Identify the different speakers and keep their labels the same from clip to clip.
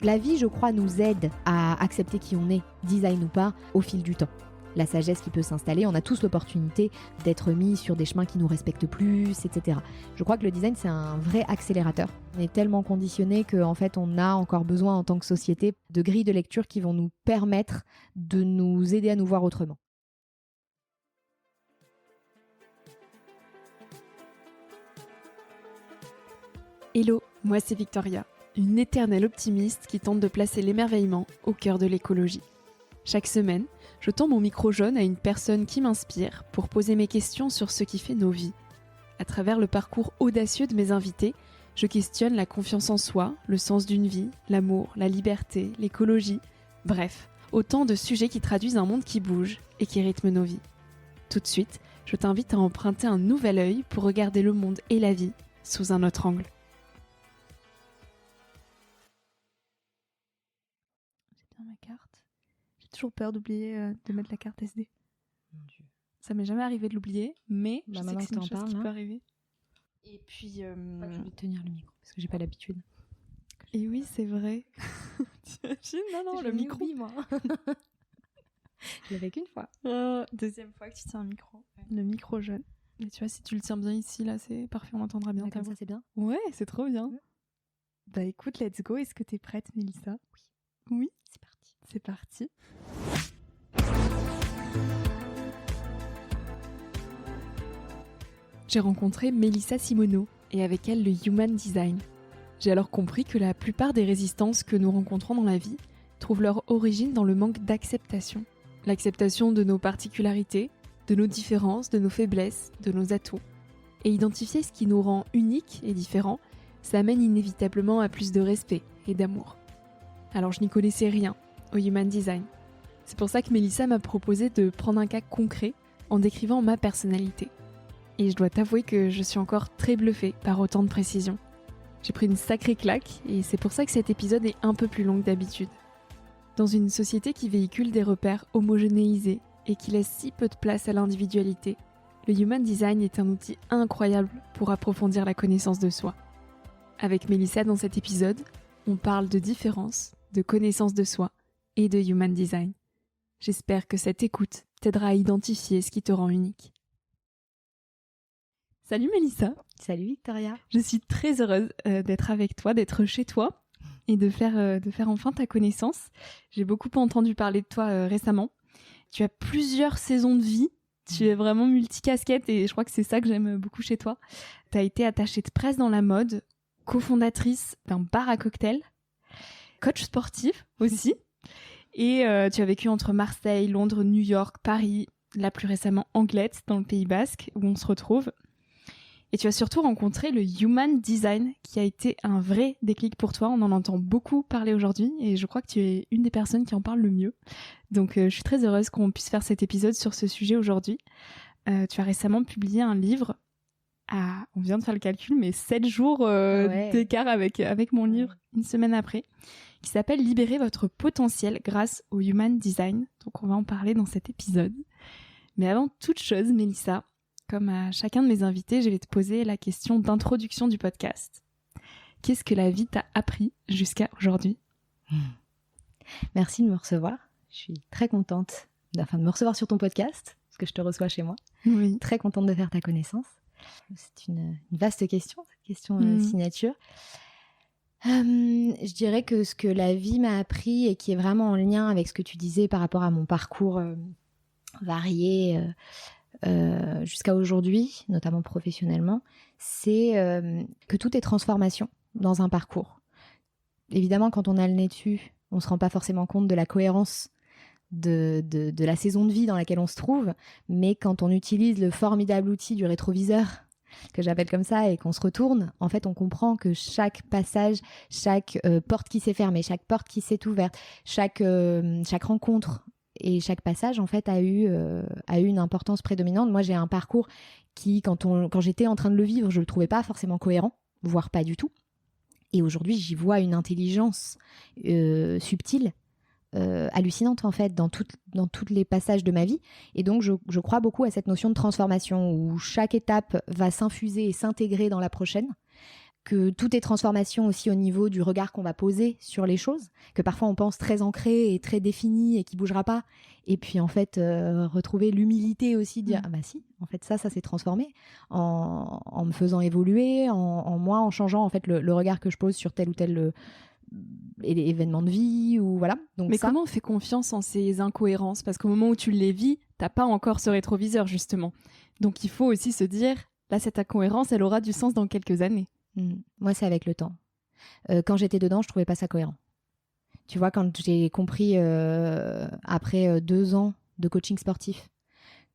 Speaker 1: La vie, je crois, nous aide à accepter qui on est, design ou pas, au fil du temps. La sagesse qui peut s'installer, on a tous l'opportunité d'être mis sur des chemins qui nous respectent plus, etc. Je crois que le design, c'est un vrai accélérateur. On est tellement conditionné qu'en fait, on a encore besoin en tant que société de grilles de lecture qui vont nous permettre de nous aider à nous voir autrement.
Speaker 2: Hello, moi c'est Victoria, une éternelle optimiste qui tente de placer l'émerveillement au cœur de l'écologie. Chaque semaine, je tends mon micro jaune à une personne qui m'inspire pour poser mes questions sur ce qui fait nos vies. À travers le parcours audacieux de mes invités, je questionne la confiance en soi, le sens d'une vie, l'amour, la liberté, l'écologie, bref, autant de sujets qui traduisent un monde qui bouge et qui rythme nos vies. Tout de suite, je t'invite à emprunter un nouvel œil pour regarder le monde et la vie sous un autre angle. J'ai bien ma carte. J'ai toujours peur d'oublier de mettre la carte SD.
Speaker 1: Mon Dieu.
Speaker 2: Ça m'est jamais arrivé de l'oublier, mais je sais
Speaker 1: maintenant
Speaker 2: que c'est
Speaker 1: que
Speaker 2: une
Speaker 1: t'en
Speaker 2: chose qui
Speaker 1: parles,
Speaker 2: peut
Speaker 1: hein.
Speaker 2: arriver. Et puis...
Speaker 1: Je vais tenir le micro parce que j'ai pas l'habitude.
Speaker 2: Et oui, c'est vrai. T'imagines? Non, le micro.
Speaker 1: Moi. Je l'avais qu'une fois.
Speaker 2: Deuxième fois que tu tiens un micro. Le micro jaune. Et tu vois, si tu le tiens bien ici, là, c'est parfait, on entendra bien ta
Speaker 1: Comme
Speaker 2: voix.
Speaker 1: ça, c'est bien.
Speaker 2: Ouais, c'est trop bien.
Speaker 1: Ouais.
Speaker 2: Bah écoute, let's go. Est-ce que t'es prête, Mélissa? Oui.
Speaker 1: C'est parti.
Speaker 2: C'est parti. J'ai rencontré Mélissa Simoneau et avec elle le Human Design. J'ai alors compris que la plupart des résistances que nous rencontrons dans la vie trouvent leur origine dans le manque d'acceptation. L'acceptation de nos particularités, de nos différences, de nos faiblesses, de nos atouts. Et identifier ce qui nous rend uniques et différents, ça amène inévitablement à plus de respect et d'amour. Alors je n'y connaissais rien au Human Design. C'est pour ça que Mélissa m'a proposé de prendre un cas concret en décrivant ma personnalité. Et je dois t'avouer que je suis encore très bluffée par autant de précision. J'ai pris une sacrée claque et c'est pour ça que cet épisode est un peu plus long que d'habitude. Dans une société qui véhicule des repères homogénéisés et qui laisse si peu de place à l'individualité, le Human Design est un outil incroyable pour approfondir la connaissance de soi. Avec Mélissa dans cet épisode, on parle de différence, de connaissance de soi et de Human Design. J'espère que cette écoute t'aidera à identifier ce qui te rend unique. Salut Mélissa.
Speaker 1: Salut Victoria.
Speaker 2: Je suis très heureuse d'être avec toi, d'être chez toi et de faire enfin ta connaissance. J'ai beaucoup entendu parler de toi récemment. Tu as plusieurs saisons de vie. Tu es vraiment multicasquette et je crois que c'est ça que j'aime beaucoup chez toi. Tu as été attachée de presse dans la mode, cofondatrice d'un bar à cocktails, coach sportif aussi. Et tu as vécu entre Marseille, Londres, New York, Paris, là plus récemment Anglette dans le Pays Basque où on se retrouve. Et tu as surtout rencontré le Human Design qui a été un vrai déclic pour toi. On en entend beaucoup parler aujourd'hui et je crois que tu es une des personnes qui en parle le mieux. Donc je suis très heureuse qu'on puisse faire cet épisode sur ce sujet aujourd'hui. Tu as récemment publié un livre on vient de faire le calcul, mais 7 jours d'écart avec mon livre une semaine après, qui s'appelle « Libérer votre potentiel grâce au Human Design ». Donc on va en parler dans cet épisode. Mais avant toute chose, Mélissa, comme à chacun de mes invités, je vais te poser la question d'introduction du podcast. Qu'est-ce que la vie t'a appris jusqu'à aujourd'hui ?
Speaker 1: Merci de me recevoir. Je suis très contente de me recevoir sur ton podcast, parce que je te reçois chez moi.
Speaker 2: Oui.
Speaker 1: Très contente de faire ta connaissance. C'est une vaste question, cette question signature. Je dirais que ce que la vie m'a appris et qui est vraiment en lien avec ce que tu disais par rapport à mon parcours varié jusqu'à aujourd'hui, notamment professionnellement, c'est que tout est transformation dans un parcours. Évidemment, quand on a le nez dessus, on ne se rend pas forcément compte de la cohérence de la saison de vie dans laquelle on se trouve, mais quand on utilise le formidable outil du rétroviseur, que j'appelle comme ça, et qu'on se retourne, en fait, on comprend que chaque passage, chaque porte qui s'est fermée, chaque porte qui s'est ouverte, chaque rencontre et chaque passage, en fait, a eu une importance prédominante. Moi, j'ai un parcours qui, quand j'étais en train de le vivre, je le trouvais pas forcément cohérent, voire pas du tout. Et aujourd'hui, j'y vois une intelligence subtile, hallucinante en fait dans tous les passages de ma vie. Et donc je crois beaucoup à cette notion de transformation où chaque étape va s'infuser et s'intégrer dans la prochaine, que tout est transformation aussi au niveau du regard qu'on va poser sur les choses, que parfois on pense très ancré et très défini et qui bougera pas. Et puis en fait, retrouver l'humilité aussi, de dire ah bah si, en fait ça s'est transformé en me faisant évoluer, en moi, en changeant en fait le regard que je pose sur tel ou tel événement de vie ou voilà. Donc
Speaker 2: mais comment on fait confiance en ces incohérences? Parce qu'au moment où tu les vis, t'as pas encore ce rétroviseur justement. Donc il faut aussi se dire là cette incohérence, elle aura du sens dans quelques années.
Speaker 1: Moi, c'est avec le temps. Quand j'étais dedans, je trouvais pas ça cohérent. Tu vois, quand j'ai compris après 2 ans de coaching sportif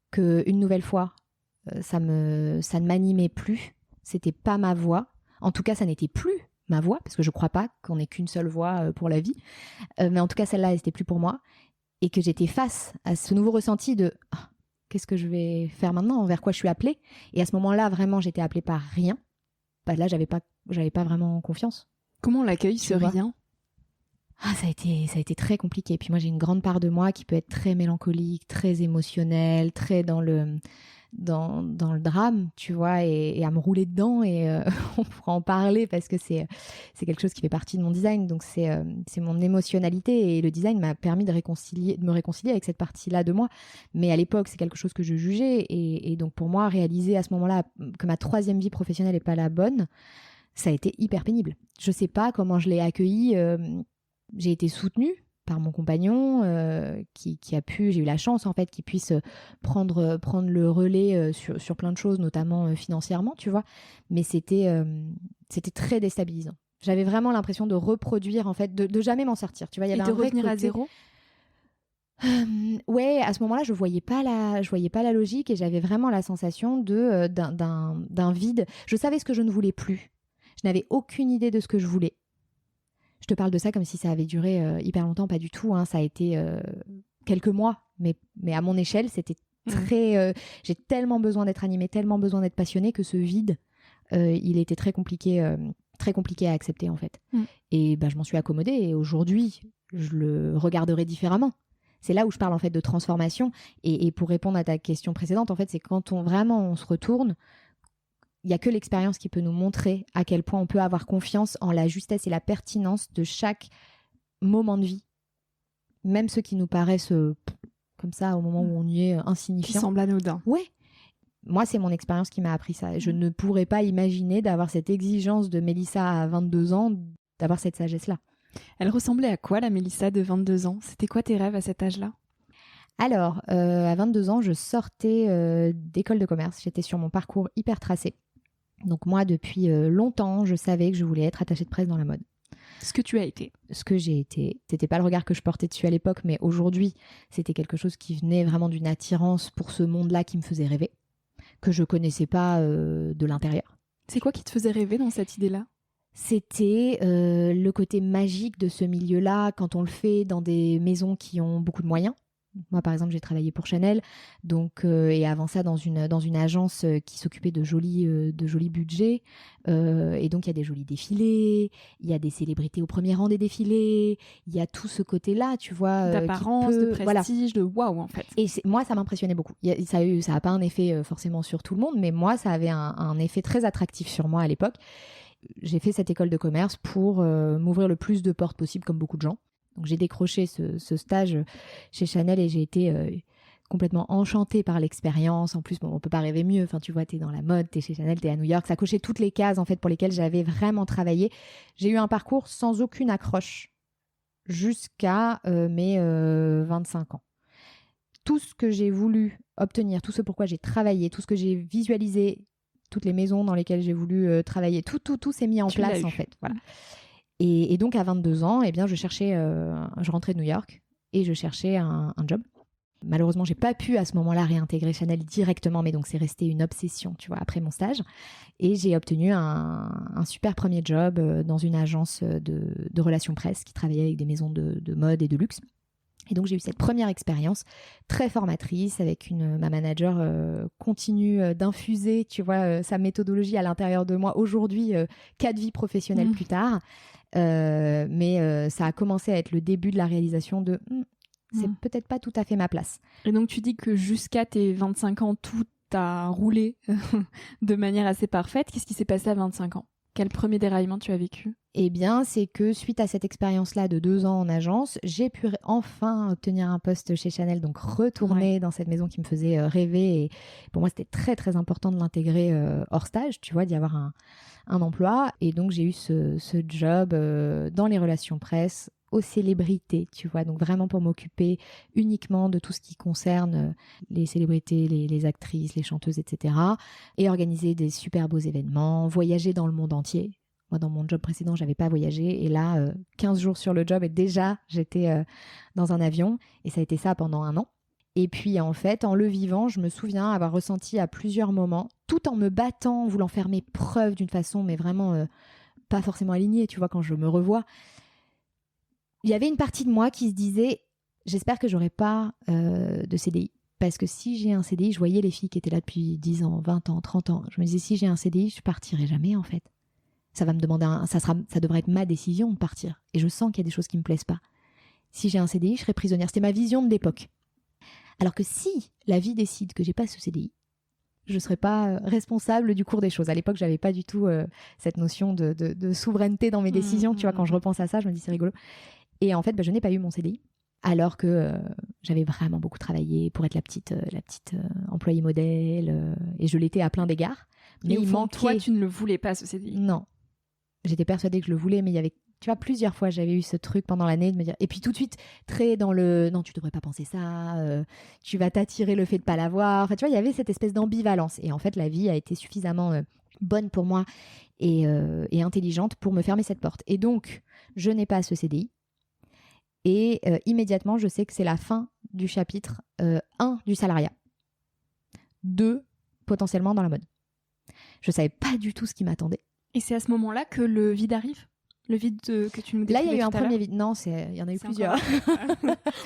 Speaker 1: qu'une nouvelle fois, ça ne m'animait plus, c'était pas ma voie. En tout cas, ça n'était plus ma voie, parce que je crois pas qu'on ait qu'une seule voie pour la vie. Mais en tout cas, celle-là, elle n'était plus pour moi. Et que j'étais face à ce nouveau ressenti de qu'est-ce que je vais faire maintenant, vers quoi je suis appelée. Et à ce moment-là, vraiment, j'étais appelée par rien. Bah là, j'avais pas vraiment confiance.
Speaker 2: Comment on l'accueille, ce rien?
Speaker 1: Ça a été très compliqué. Puis moi, j'ai une grande part de moi qui peut être très mélancolique, très émotionnelle, très dans le drame, tu vois, et à me rouler dedans. Et on pourra en parler parce que c'est quelque chose qui fait partie de mon design. Donc, c'est mon émotionnalité. Et le design m'a permis de me réconcilier avec cette partie-là de moi. Mais à l'époque, c'est quelque chose que je jugeais. Et donc, pour moi, réaliser à ce moment-là que ma 3e vie professionnelle n'est pas la bonne, ça a été hyper pénible. Je sais pas comment je l'ai accueilli. J'ai été soutenue par mon compagnon qui a pu, j'ai eu la chance en fait qu'il puisse prendre le relais sur plein de choses, notamment financièrement, tu vois. Mais c'était très déstabilisant. J'avais vraiment l'impression de reproduire en fait, de jamais m'en sortir. Tu vois, il y avait
Speaker 2: et de revenir à zéro.
Speaker 1: Ouais, à ce moment-là, je voyais pas la logique et j'avais vraiment la sensation d'un vide. Je savais ce que je ne voulais plus. Je n'avais aucune idée de ce que je voulais. Je te parle de ça comme si ça avait duré hyper longtemps, pas du tout. Ça a été quelques mois, mais à mon échelle, c'était très... j'ai tellement besoin d'être animée, tellement besoin d'être passionnée que ce vide, il était très compliqué à accepter en fait. Et je m'en suis accommodée et aujourd'hui, je le regarderai différemment. C'est là où je parle en fait de transformation. Et pour répondre à ta question précédente, en fait, c'est quand on se retourne, il n'y a que l'expérience qui peut nous montrer à quel point on peut avoir confiance en la justesse et la pertinence de chaque moment de vie. Même ceux qui nous paraissent comme ça, au moment où on y est, insignifiants.
Speaker 2: Qui semblent anodins.
Speaker 1: Ouais. Moi, c'est mon expérience qui m'a appris ça. Je ne pourrais pas imaginer d'avoir cette exigence de Mélissa à 22 ans, d'avoir cette sagesse-là.
Speaker 2: Elle ressemblait à quoi, la Mélissa de 22 ans? C'était quoi tes rêves à cet âge-là?
Speaker 1: Alors, à 22 ans, je sortais d'école de commerce. J'étais sur mon parcours hyper tracé. Donc moi, depuis longtemps, je savais que je voulais être attachée de presse dans la mode.
Speaker 2: Ce que tu as été.
Speaker 1: Ce que j'ai été. C'était pas le regard que je portais dessus à l'époque, mais aujourd'hui, c'était quelque chose qui venait vraiment d'une attirance pour ce monde-là qui me faisait rêver, que je connaissais pas de l'intérieur.
Speaker 2: C'est quoi qui te faisait rêver dans cette idée-là?
Speaker 1: C'était le côté magique de ce milieu-là, quand on le fait dans des maisons qui ont beaucoup de moyens. Moi, par exemple, j'ai travaillé pour Chanel, donc et avant ça dans une agence qui s'occupait de jolis budgets. Et donc il y a des jolis défilés, il y a des célébrités au premier rang des défilés, il y a tout ce côté-là, tu vois,
Speaker 2: d'apparence, de prestige, de waouh en fait.
Speaker 1: Et moi, ça m'impressionnait beaucoup. Ça a pas un effet forcément sur tout le monde, mais moi, ça avait un effet très attractif sur moi à l'époque. J'ai fait cette école de commerce pour m'ouvrir le plus de portes possible, comme beaucoup de gens. Donc j'ai décroché ce stage chez Chanel et j'ai été complètement enchantée par l'expérience. En plus, on peut pas rêver mieux. Enfin, tu vois, t'es dans la mode, t'es chez Chanel, t'es à New York. Ça cochait toutes les cases en fait pour lesquelles j'avais vraiment travaillé. J'ai eu un parcours sans aucune accroche jusqu'à mes 25 ans. Tout ce que j'ai voulu obtenir, tout ce pourquoi j'ai travaillé, tout ce que j'ai visualisé, toutes les maisons dans lesquelles j'ai voulu travailler, tout s'est mis en place en fait. Voilà. Et donc à 22 ans, eh bien, je rentrais de New York et je cherchais un job. Malheureusement, j'ai pas pu à ce moment-là réintégrer Chanel directement, mais donc c'est resté une obsession, tu vois, après mon stage. Et j'ai obtenu un super premier job dans une agence de relations presse qui travaillait avec des maisons de mode et de luxe. Et donc j'ai eu cette première expérience très formatrice avec ma manager continue d'infuser, tu vois, sa méthodologie à l'intérieur de moi. Aujourd'hui, 4 vies professionnelles plus tard. Mais ça a commencé à être le début de la réalisation de c'est peut-être pas tout à fait ma place.
Speaker 2: Et donc tu dis que jusqu'à tes 25 ans, tout a roulé de manière assez parfaite. Qu'est-ce qui s'est passé à 25 ans? Quel premier déraillement tu as vécu?
Speaker 1: Eh bien, c'est que suite à cette expérience-là de 2 ans en agence, j'ai pu enfin obtenir un poste chez Chanel, donc retourner dans cette maison qui me faisait rêver. Et pour moi, c'était très, très important de l'intégrer hors stage, tu vois, d'y avoir un emploi. Et donc, j'ai eu ce job dans les relations presse, aux célébrités, tu vois, donc vraiment pour m'occuper uniquement de tout ce qui concerne les célébrités, les actrices, les chanteuses, etc. Et organiser des super beaux événements, voyager dans le monde entier. Moi, dans mon job précédent, j'avais pas voyagé. Et là, 15 jours sur le job et déjà, j'étais dans un avion. Et ça a été ça pendant 1 an. Et puis, en fait, en le vivant, je me souviens avoir ressenti à plusieurs moments, tout en me battant, voulant faire mes preuves d'une façon, mais vraiment pas forcément alignée, tu vois, quand je me revois. Il y avait une partie de moi qui se disait, j'espère que j'aurai pas de CDI. Parce que si j'ai un CDI, je voyais les filles qui étaient là depuis 10 ans, 20 ans, 30 ans. Je me disais, si j'ai un CDI, je partirai jamais, en fait. Ça va me demander ça devrait être ma décision de partir. Et je sens qu'il y a des choses qui me plaisent pas. Si j'ai un CDI, je serai prisonnière. C'était ma vision de l'époque. Alors que si la vie décide que j'ai pas ce CDI, je serai pas responsable du cours des choses. À l'époque, j'avais pas du tout cette notion de souveraineté dans mes décisions. Tu vois, quand je repense à ça, je me dis c'est rigolo. Et en fait, je n'ai pas eu mon CDI. Alors que j'avais vraiment beaucoup travaillé pour être la petite employée modèle. Et je l'étais à plein d'égards.
Speaker 2: Mais au fond, toi, tu ne le voulais pas, ce CDI.
Speaker 1: Non. J'étais persuadée que je le voulais, mais il y avait, tu vois, plusieurs fois, j'avais eu ce truc pendant l'année de me dire, et puis tout de suite, très dans le, non, tu devrais pas penser ça, tu vas t'attirer le fait de pas l'avoir. Enfin, tu vois, il y avait cette espèce d'ambivalence. Et en fait, la vie a été suffisamment bonne pour moi et intelligente pour me fermer cette porte. Et donc, je n'ai pas ce CDI. Et immédiatement, je sais que c'est la fin du chapitre 1 du salariat. 2, potentiellement dans la mode. Je savais pas du tout ce qui m'attendait.
Speaker 2: Et c'est à ce moment-là que le vide arrive? Le vide que tu nous décrivais tout à l'heure?
Speaker 1: Là, il y a eu un premier vide. Non, il y en a eu plusieurs.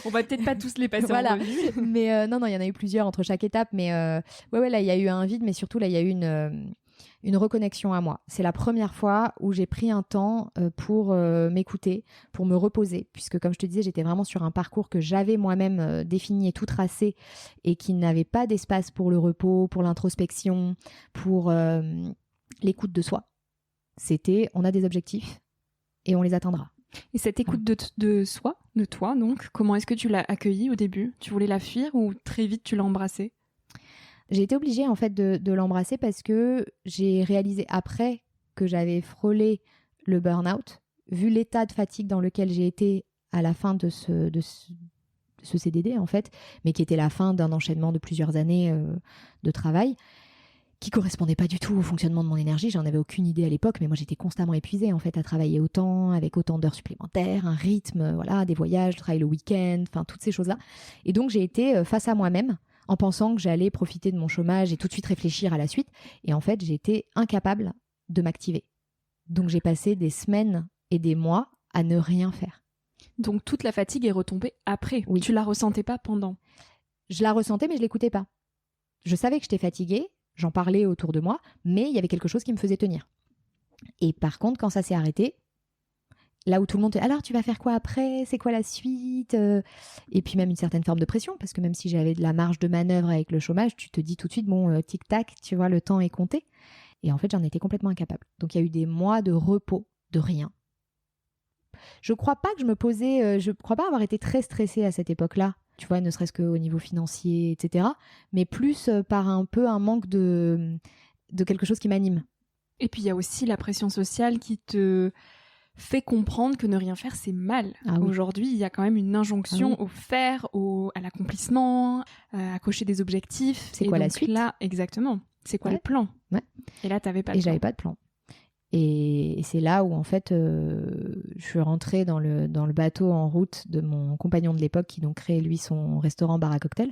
Speaker 2: On va peut-être pas tous les passer en revue.
Speaker 1: Mais non, il y en a eu plusieurs entre chaque étape. Mais ouais, là, il y a eu un vide, mais surtout, là, il y a eu une reconnexion à moi. C'est la première fois où j'ai pris un temps pour m'écouter, pour me reposer, puisque comme je te disais, j'étais vraiment sur un parcours que j'avais moi-même défini et tout tracé et qui n'avait pas d'espace pour le repos, pour l'introspection, pour l'écoute de soi. C'était, on a des objectifs et on les atteindra.
Speaker 2: Et cette écoute de soi, de toi, donc, comment est-ce que tu l'as accueillie au début? Tu voulais la fuir ou très vite tu l'as embrassée?
Speaker 1: J'ai été obligée en fait de l'embrasser parce que j'ai réalisé après que j'avais frôlé le burn-out, vu l'état de fatigue dans lequel j'ai été à la fin de ce CDD en fait, mais qui était la fin d'un enchaînement de plusieurs années de travail, qui correspondait pas du tout au fonctionnement de mon énergie. J'en avais aucune idée à l'époque, mais moi j'étais constamment épuisée en fait à travailler autant, avec autant d'heures supplémentaires, un rythme, voilà, des voyages, je travaille le week-end, enfin toutes ces choses-là. Et donc j'ai été face à moi-même en pensant que j'allais profiter de mon chômage et tout de suite réfléchir à la suite. Et en fait, j'ai été incapable de m'activer. Donc j'ai passé des semaines et des mois à ne rien faire.
Speaker 2: Donc toute la fatigue est retombée après.
Speaker 1: Oui.
Speaker 2: Tu la ressentais pas pendant?
Speaker 1: Je la ressentais, mais je l'écoutais pas. Je savais que j'étais fatiguée. J'en parlais autour de moi, mais il y avait quelque chose qui me faisait tenir. Et par contre, quand ça s'est arrêté, là où tout le monde alors tu vas faire quoi après? C'est quoi la suite? Et puis même une certaine forme de pression, parce que même si j'avais de la marge de manœuvre avec le chômage, tu te dis tout de suite, bon, tic-tac, tu vois, le temps est compté. Et en fait, j'en étais complètement incapable. Donc il y a eu des mois de repos, de rien. Je crois pas avoir été très stressée à cette époque-là. Tu vois, ne serait-ce qu'au niveau financier, etc. Mais plus par un peu un manque de quelque chose qui m'anime.
Speaker 2: Et puis il y a aussi la pression sociale qui te fait comprendre que ne rien faire, c'est mal. Ah oui. Aujourd'hui, il y a quand même une injonction au faire, à l'accomplissement, à cocher des objectifs.
Speaker 1: C'est quoi la suite?
Speaker 2: Là, exactement. C'est quoi le plan? Et là, t'avais pas de plan.
Speaker 1: Et j'avais pas de plan. Et c'est là où, en fait, je suis rentrée dans le bateau en route de mon compagnon de l'époque qui donc créé, lui, son restaurant bar à cocktail.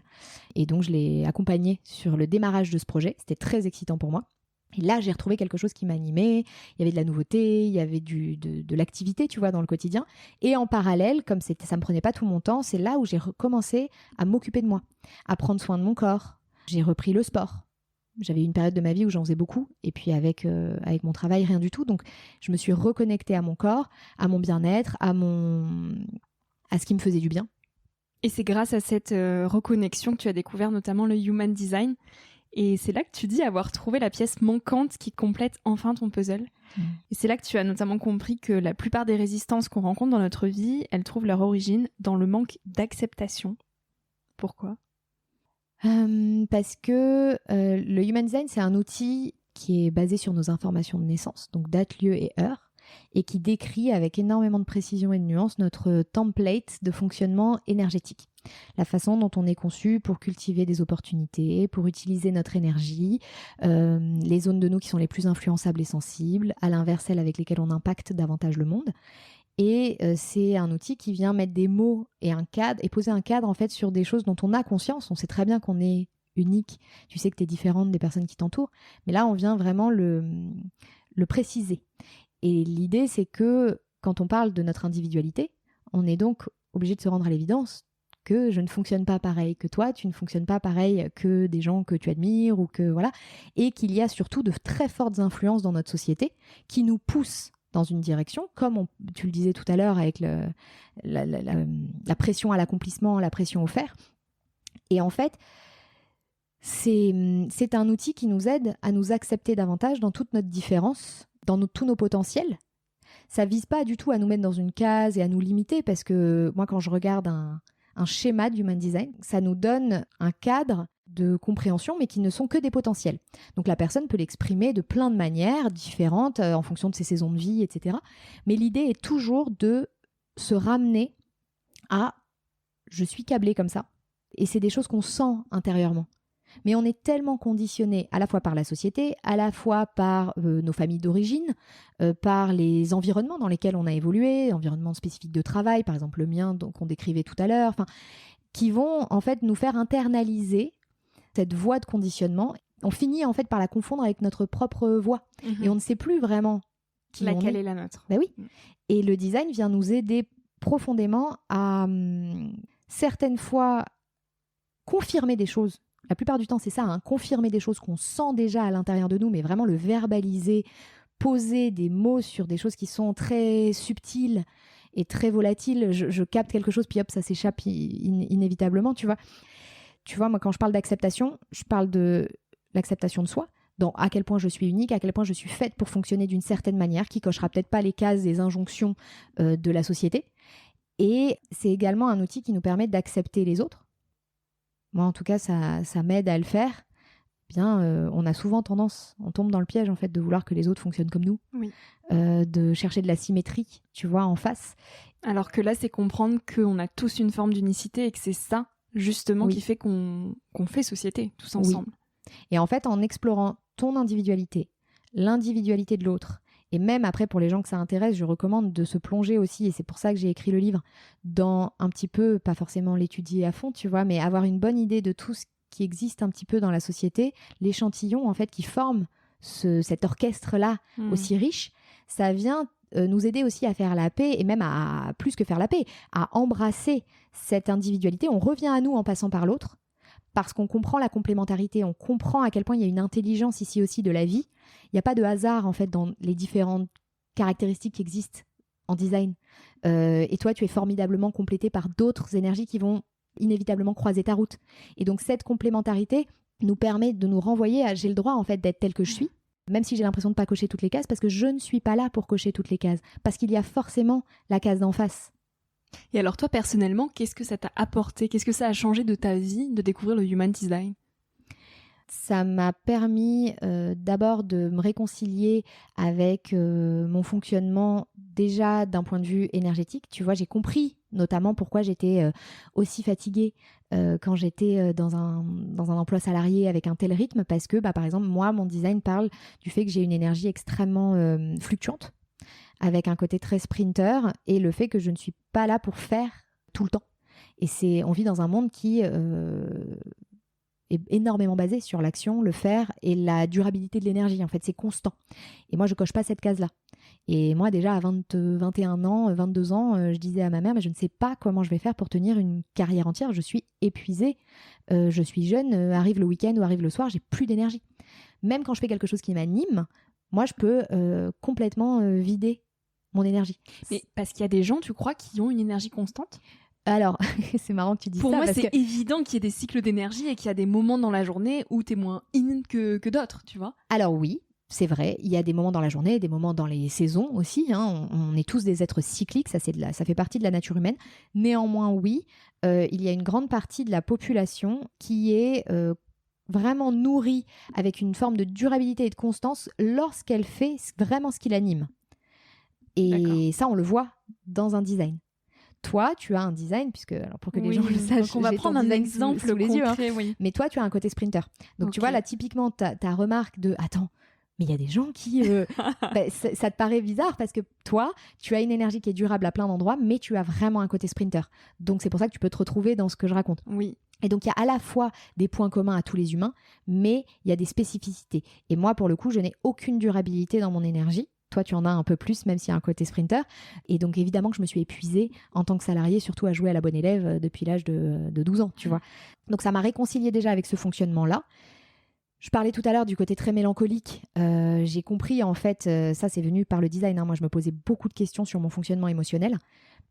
Speaker 1: Et donc, je l'ai accompagné sur le démarrage de ce projet. C'était très excitant pour moi. Et là, j'ai retrouvé quelque chose qui m'animait. Il y avait de la nouveauté, il y avait de l'activité, tu vois, dans le quotidien. Et en parallèle, comme ça me prenait pas tout mon temps, c'est là où j'ai recommencé à m'occuper de moi, à prendre soin de mon corps. J'ai repris le sport. J'avais eu une période de ma vie où j'en faisais beaucoup. Et puis avec mon travail, rien du tout. Donc, je me suis reconnectée à mon corps, à mon bien-être, à ce qui me faisait du bien.
Speaker 2: Et c'est grâce à cette reconnexion que tu as découvert notamment le Human Design. Et c'est là que tu dis avoir trouvé la pièce manquante qui complète enfin ton puzzle. Et c'est là que tu as notamment compris que la plupart des résistances qu'on rencontre dans notre vie, elles trouvent leur origine dans le manque d'acceptation. Pourquoi ?
Speaker 1: Parce que le Human Design, c'est un outil qui est basé sur nos informations de naissance, donc date, lieu et heure, et qui décrit avec énormément de précision et de nuance notre template de fonctionnement énergétique. La façon dont on est conçu pour cultiver des opportunités, pour utiliser notre énergie, les zones de nous qui sont les plus influençables et sensibles, à l'inverse, celles avec lesquelles on impacte davantage le monde. Et c'est un outil qui vient mettre des mots et un cadre, et poser un cadre en fait sur des choses dont on a conscience. On sait très bien qu'on est unique, tu sais que tu es différente des personnes qui t'entourent, mais là on vient vraiment le préciser. Et l'idée, c'est que quand on parle de notre individualité, on est donc obligé de se rendre à l'évidence que je ne fonctionne pas pareil que toi, tu ne fonctionnes pas pareil que des gens que tu admires ou que voilà, et qu'il y a surtout de très fortes influences dans notre société qui nous poussent dans une direction, comme tu le disais tout à l'heure avec la pression à l'accomplissement, la pression au faire. Et en fait, c'est un outil qui nous aide à nous accepter davantage dans toute notre différence, dans tous nos potentiels. Ça vise pas du tout à nous mettre dans une case et à nous limiter, parce que moi, quand je regarde un schéma d'Human Design, ça nous donne un cadre de compréhension, mais qui ne sont que des potentiels. Donc la personne peut l'exprimer de plein de manières différentes en fonction de ses saisons de vie, etc. Mais l'idée est toujours de se ramener à « je suis câblée comme ça ». Et c'est des choses qu'on sent intérieurement. Mais on est tellement conditionné à la fois par la société, à la fois par nos familles d'origine, par les environnements dans lesquels on a évolué, environnements spécifiques de travail, par exemple le mien qu'on décrivait tout à l'heure, qui vont en fait nous faire internaliser cette voie de conditionnement. On finit en fait par la confondre avec notre propre voie. Et on ne sait plus vraiment qui
Speaker 2: laquelle est la nôtre.
Speaker 1: Ben oui. Et le design vient nous aider profondément à certaines fois confirmer des choses. La plupart du temps, c'est ça, confirmer des choses qu'on sent déjà à l'intérieur de nous, mais vraiment le verbaliser, poser des mots sur des choses qui sont très subtiles et très volatiles. Je capte quelque chose, puis hop, ça s'échappe inévitablement, tu vois. Tu vois, moi, quand je parle d'acceptation, je parle de l'acceptation de soi, dans à quel point je suis unique, à quel point je suis faite pour fonctionner d'une certaine manière, qui cochera peut-être pas les cases des injonctions de la société. Et c'est également un outil qui nous permet d'accepter les autres. Moi, en tout cas, ça m'aide à le faire. On a souvent tendance, on tombe dans le piège en fait de vouloir que les autres fonctionnent comme nous, de chercher de la symétrie, tu vois, en face.
Speaker 2: Alors que là, c'est comprendre qu'on a tous une forme d'unicité et que c'est ça justement qui fait qu'on fait société tous ensemble.
Speaker 1: Oui. Et en fait, en explorant ton individualité, l'individualité de l'autre, et même après pour les gens que ça intéresse, je recommande de se plonger aussi, et c'est pour ça que j'ai écrit le livre, dans un petit peu, pas forcément l'étudier à fond, tu vois, mais avoir une bonne idée de tout ce qui existe un petit peu dans la société, l'échantillon en fait qui forme cet orchestre-là aussi riche, ça vient nous aider aussi à faire la paix, et même à plus que faire la paix, à embrasser cette individualité. On revient à nous en passant par l'autre, parce qu'on comprend la complémentarité, on comprend à quel point il y a une intelligence ici aussi de la vie. Il n'y a pas de hasard en fait dans les différentes caractéristiques qui existent en design. Et toi, tu es formidablement complété par d'autres énergies qui vont inévitablement croiser ta route. Et donc cette complémentarité nous permet de nous renvoyer à j'ai le droit en fait d'être tel que je suis, même si j'ai l'impression de ne pas cocher toutes les cases, parce que je ne suis pas là pour cocher toutes les cases, parce qu'il y a forcément la case d'en face.
Speaker 2: Et alors toi, personnellement, qu'est-ce que ça t'a apporté ? Qu'est-ce que ça a changé de ta vie de découvrir le Human Design ?
Speaker 1: Ça m'a permis d'abord de me réconcilier avec mon fonctionnement déjà d'un point de vue énergétique. Tu vois, j'ai compris notamment pourquoi j'étais aussi fatiguée quand j'étais dans un emploi salarié avec un tel rythme, parce que par exemple, moi, mon design parle du fait que j'ai une énergie extrêmement fluctuante, avec un côté très sprinter, et le fait que je ne suis pas là pour faire tout le temps. Et on vit dans un monde qui est énormément basé sur l'action, le faire et la durabilité de l'énergie. En fait, c'est constant. Et moi, je coche pas cette case-là. Et moi, déjà, à 21 ans, 22 ans, je disais à ma mère, mais je ne sais pas comment je vais faire pour tenir une carrière entière. Je suis épuisée, je suis jeune, arrive le week-end ou arrive le soir, j'ai plus d'énergie. Même quand je fais quelque chose qui m'anime, moi, je peux complètement vider mon énergie.
Speaker 2: Mais parce qu'il y a des gens, tu crois, qui ont une énergie constante ?
Speaker 1: Alors, c'est marrant que tu dis ça.
Speaker 2: Pour moi, c'est évident qu'il y ait des cycles d'énergie et qu'il y a des moments dans la journée où t'es moins in que d'autres, tu vois.
Speaker 1: Alors oui, c'est vrai, il y a des moments dans la journée, des moments dans les saisons aussi. Hein. On est tous des êtres cycliques, ça fait partie de la nature humaine. Néanmoins, oui, il y a une grande partie de la population qui est vraiment nourrie avec une forme de durabilité et de constance lorsqu'elle fait vraiment ce qui l'anime. Et
Speaker 2: D'accord.
Speaker 1: ça, on le voit dans un design. Toi, tu as un design, alors pour que les gens le sachent,
Speaker 2: donc on va
Speaker 1: j'ai
Speaker 2: prendre
Speaker 1: ton
Speaker 2: un
Speaker 1: design
Speaker 2: exemple
Speaker 1: sous les yeux.
Speaker 2: concret, oui.
Speaker 1: Mais toi, tu as un côté sprinter. Donc tu vois, là, typiquement, ta remarque de « Attends, mais il y a des gens qui... ça te paraît bizarre parce que toi, tu as une énergie qui est durable à plein d'endroits, mais tu as vraiment un côté sprinter. Donc c'est pour ça que tu peux te retrouver dans ce que je raconte.
Speaker 2: Oui.
Speaker 1: Et donc, il y a à la fois des points communs à tous les humains, mais il y a des spécificités. Et moi, pour le coup, je n'ai aucune durabilité dans mon énergie. Toi, tu en as un peu plus, même s'il y a un côté sprinter. Et donc, évidemment que je me suis épuisée en tant que salariée, surtout à jouer à la bonne élève depuis l'âge de 12 ans, tu vois. Donc, ça m'a réconciliée déjà avec ce fonctionnement-là. Je parlais tout à l'heure du côté très mélancolique. J'ai compris, en fait, ça, c'est venu par le design. Hein. Moi, je me posais beaucoup de questions sur mon fonctionnement émotionnel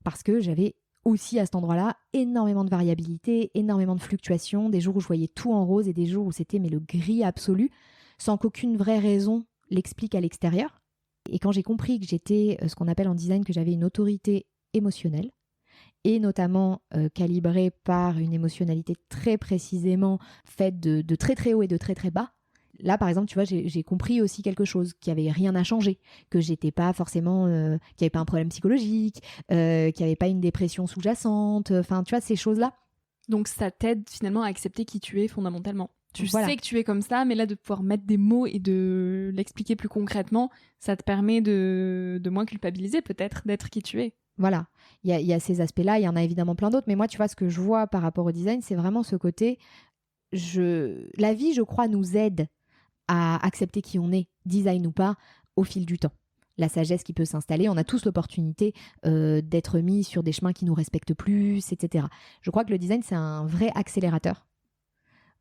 Speaker 1: parce que j'avais aussi à cet endroit-là énormément de variabilité, énormément de fluctuations, des jours où je voyais tout en rose et des jours où c'était le gris absolu, sans qu'aucune vraie raison l'explique à l'extérieur. Et quand j'ai compris que j'étais ce qu'on appelle en design que j'avais une autorité émotionnelle, et notamment calibrée par une émotionnalité très précisément faite de très très haut et de très très bas, là, par exemple, tu vois, j'ai compris aussi quelque chose, qu'il n'y avait rien à changer, que j'étais pas forcément, qu'il n'y avait pas un problème psychologique, qu'il n'y avait pas une dépression sous-jacente, enfin, tu vois, ces choses-là.
Speaker 2: Donc ça t'aide finalement à accepter qui tu es fondamentalement. Tu
Speaker 1: Voilà.
Speaker 2: sais que tu es comme ça, mais là, de pouvoir mettre des mots et de l'expliquer plus concrètement, ça te permet de moins culpabiliser peut-être d'être qui tu es.
Speaker 1: Voilà, il y a ces aspects-là, il y en a évidemment plein d'autres, mais moi, tu vois, ce que je vois par rapport au design, c'est vraiment ce côté, la vie, je crois, nous aide à accepter qui on est, design ou pas, au fil du temps. La sagesse qui peut s'installer, on a tous l'opportunité d'être mis sur des chemins qui nous respectent plus, etc. Je crois que le design, c'est un vrai accélérateur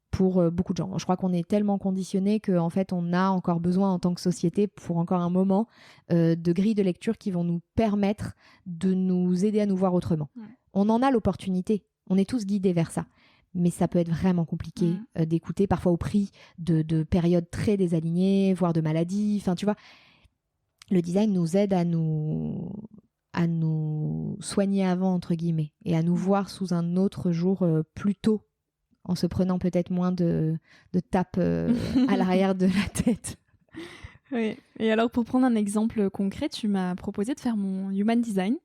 Speaker 1: pour beaucoup de gens. Je crois qu'on est tellement conditionnés qu'en fait, on a encore besoin en tant que société, pour encore un moment, de grilles de lecture qui vont nous permettre de nous aider à nous voir autrement. Ouais. On en a l'opportunité, on est tous guidés vers ça. Mais ça peut être vraiment compliqué d'écouter, parfois au prix de périodes très désalignées, voire de maladies. Enfin, tu vois, le design nous aide à nous soigner avant, entre guillemets, et à nous voir sous un autre jour plus tôt, en se prenant peut-être moins de tapes à l'arrière de la tête.
Speaker 2: Oui. Et alors, pour prendre un exemple concret, tu m'as proposé de faire mon Human Design.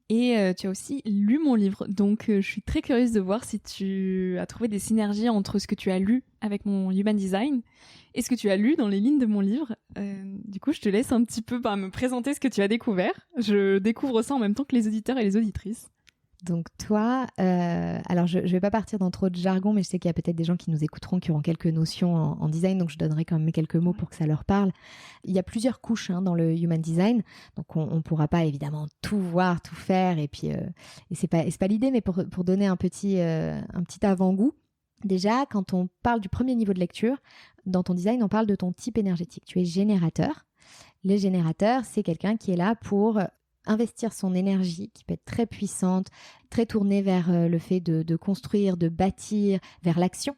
Speaker 2: Et tu as aussi lu mon livre. Donc, je suis très curieuse de voir si tu as trouvé des synergies entre ce que tu as lu avec mon Human Design et ce que tu as lu dans les lignes de mon livre. Du coup, je te laisse un petit peu me présenter ce que tu as découvert. Je découvre ça en même temps que les auditeurs et les auditrices.
Speaker 1: Donc toi, alors je vais pas partir dans trop de jargon, mais je sais qu'il y a peut-être des gens qui nous écouteront qui auront quelques notions en design, donc je donnerai quand même quelques mots pour que ça leur parle. Il y a plusieurs couches dans le Human Design, donc on pourra pas évidemment tout voir, tout faire, et puis et c'est pas l'idée, mais pour donner un petit avant-goût. Déjà, quand on parle du premier niveau de lecture, dans ton design, on parle de ton type énergétique. Tu es générateur. Les générateurs, c'est quelqu'un qui est là pour investir son énergie, qui peut être très puissante, très tournée vers le fait de construire, de bâtir, vers l'action,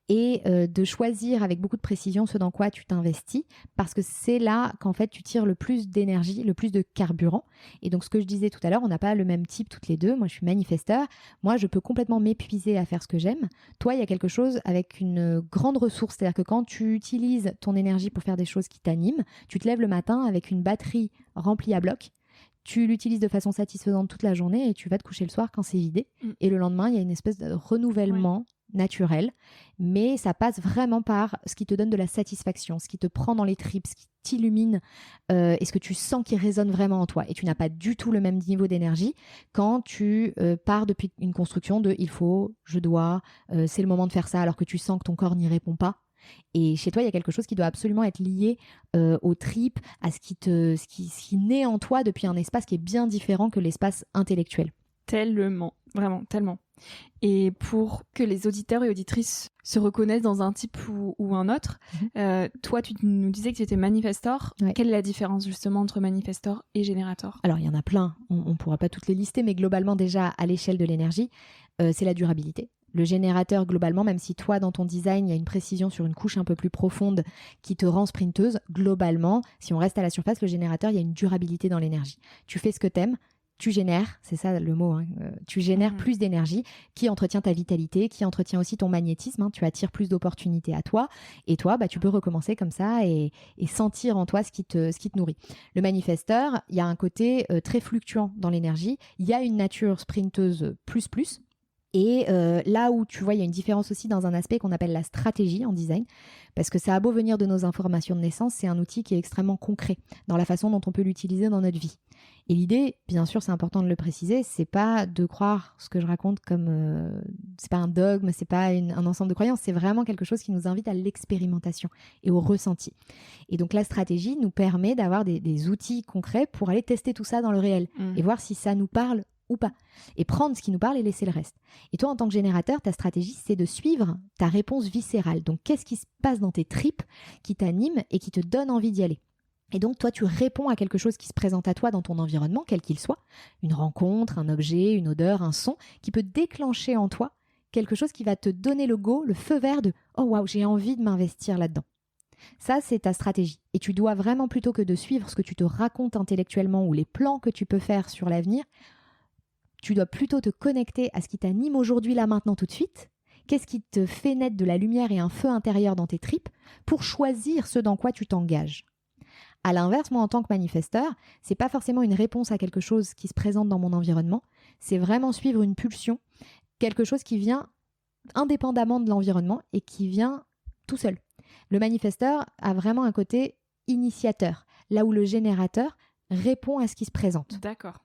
Speaker 1: et de choisir avec beaucoup de précision ce dans quoi tu t'investis, parce que c'est là qu'en fait tu tires le plus d'énergie, le plus de carburant. Et donc ce que je disais tout à l'heure, on n'a pas le même type toutes les deux. Moi je suis manifesteur, moi je peux complètement m'épuiser à faire ce que j'aime. Toi il y a quelque chose avec une grande ressource, c'est-à-dire que quand tu utilises ton énergie pour faire des choses qui t'animent, tu te lèves le matin avec une batterie remplie à bloc. Tu l'utilises de façon satisfaisante toute la journée et tu vas te coucher le soir quand c'est vidé. Et le lendemain, il y a une espèce de renouvellement naturel. Mais ça passe vraiment par ce qui te donne de la satisfaction, ce qui te prend dans les tripes, ce qui t'illumine et ce que tu sens qui résonne vraiment en toi. Et tu n'as pas du tout le même niveau d'énergie quand tu pars depuis une construction de « il faut, je dois, c'est le moment de faire ça » alors que tu sens que ton corps n'y répond pas. Et chez toi, il y a quelque chose qui doit absolument être lié aux tripes, à ce qui naît en toi depuis un espace qui est bien différent que l'espace intellectuel.
Speaker 2: Tellement, vraiment, tellement. Et pour que les auditeurs et auditrices se reconnaissent dans un type ou un autre, toi, tu nous disais que tu étais manifestor. Ouais. Quelle est la différence justement entre manifestor et générateur ?
Speaker 1: Alors, il y en a plein. On ne pourra pas toutes les lister, mais globalement, déjà, à l'échelle de l'énergie, c'est la durabilité. Le générateur, globalement, même si toi, dans ton design, il y a une précision sur une couche un peu plus profonde qui te rend sprinteuse, globalement, si on reste à la surface, le générateur, il y a une durabilité dans l'énergie. Tu fais ce que t'aimes, tu génères, c'est ça le mot, tu génères plus d'énergie qui entretient ta vitalité, qui entretient aussi ton magnétisme, tu attires plus d'opportunités à toi, et toi, tu peux recommencer comme ça et sentir en toi ce qui te nourrit. Le manifesteur, il y a un côté très fluctuant dans l'énergie, il y a une nature sprinteuse plus, et là où tu vois, il y a une différence aussi dans un aspect qu'on appelle la stratégie en design, parce que ça a beau venir de nos informations de naissance, c'est un outil qui est extrêmement concret dans la façon dont on peut l'utiliser dans notre vie. Et l'idée, bien sûr, c'est important de le préciser, c'est pas de croire ce que je raconte comme... c'est pas un dogme, c'est pas un ensemble de croyances, c'est vraiment quelque chose qui nous invite à l'expérimentation et au ressenti. Et donc la stratégie nous permet d'avoir des outils concrets pour aller tester tout ça dans le réel et voir si ça nous parle ou pas. Et prendre ce qui nous parle et laisser le reste. Et toi, en tant que générateur, ta stratégie, c'est de suivre ta réponse viscérale. Donc, qu'est-ce qui se passe dans tes tripes qui t'anime et qui te donne envie d'y aller? Et donc, toi, tu réponds à quelque chose qui se présente à toi dans ton environnement, quel qu'il soit. Une rencontre, un objet, une odeur, un son, qui peut déclencher en toi quelque chose qui va te donner le go, le feu vert de « Oh waouh, j'ai envie de m'investir là-dedans ». Ça, c'est ta stratégie. Et tu dois vraiment, plutôt que de suivre ce que tu te racontes intellectuellement ou les plans que tu peux faire sur l'avenir, tu dois plutôt te connecter à ce qui t'anime aujourd'hui, là, maintenant, tout de suite. Qu'est-ce qui te fait naître de la lumière et un feu intérieur dans tes tripes pour choisir ce dans quoi tu t'engages. À l'inverse, moi, en tant que manifesteur, c'est pas forcément une réponse à quelque chose qui se présente dans mon environnement. C'est vraiment suivre une pulsion, quelque chose qui vient indépendamment de l'environnement et qui vient tout seul. Le manifesteur a vraiment un côté initiateur, là où le générateur répond à ce qui se présente.
Speaker 2: D'accord.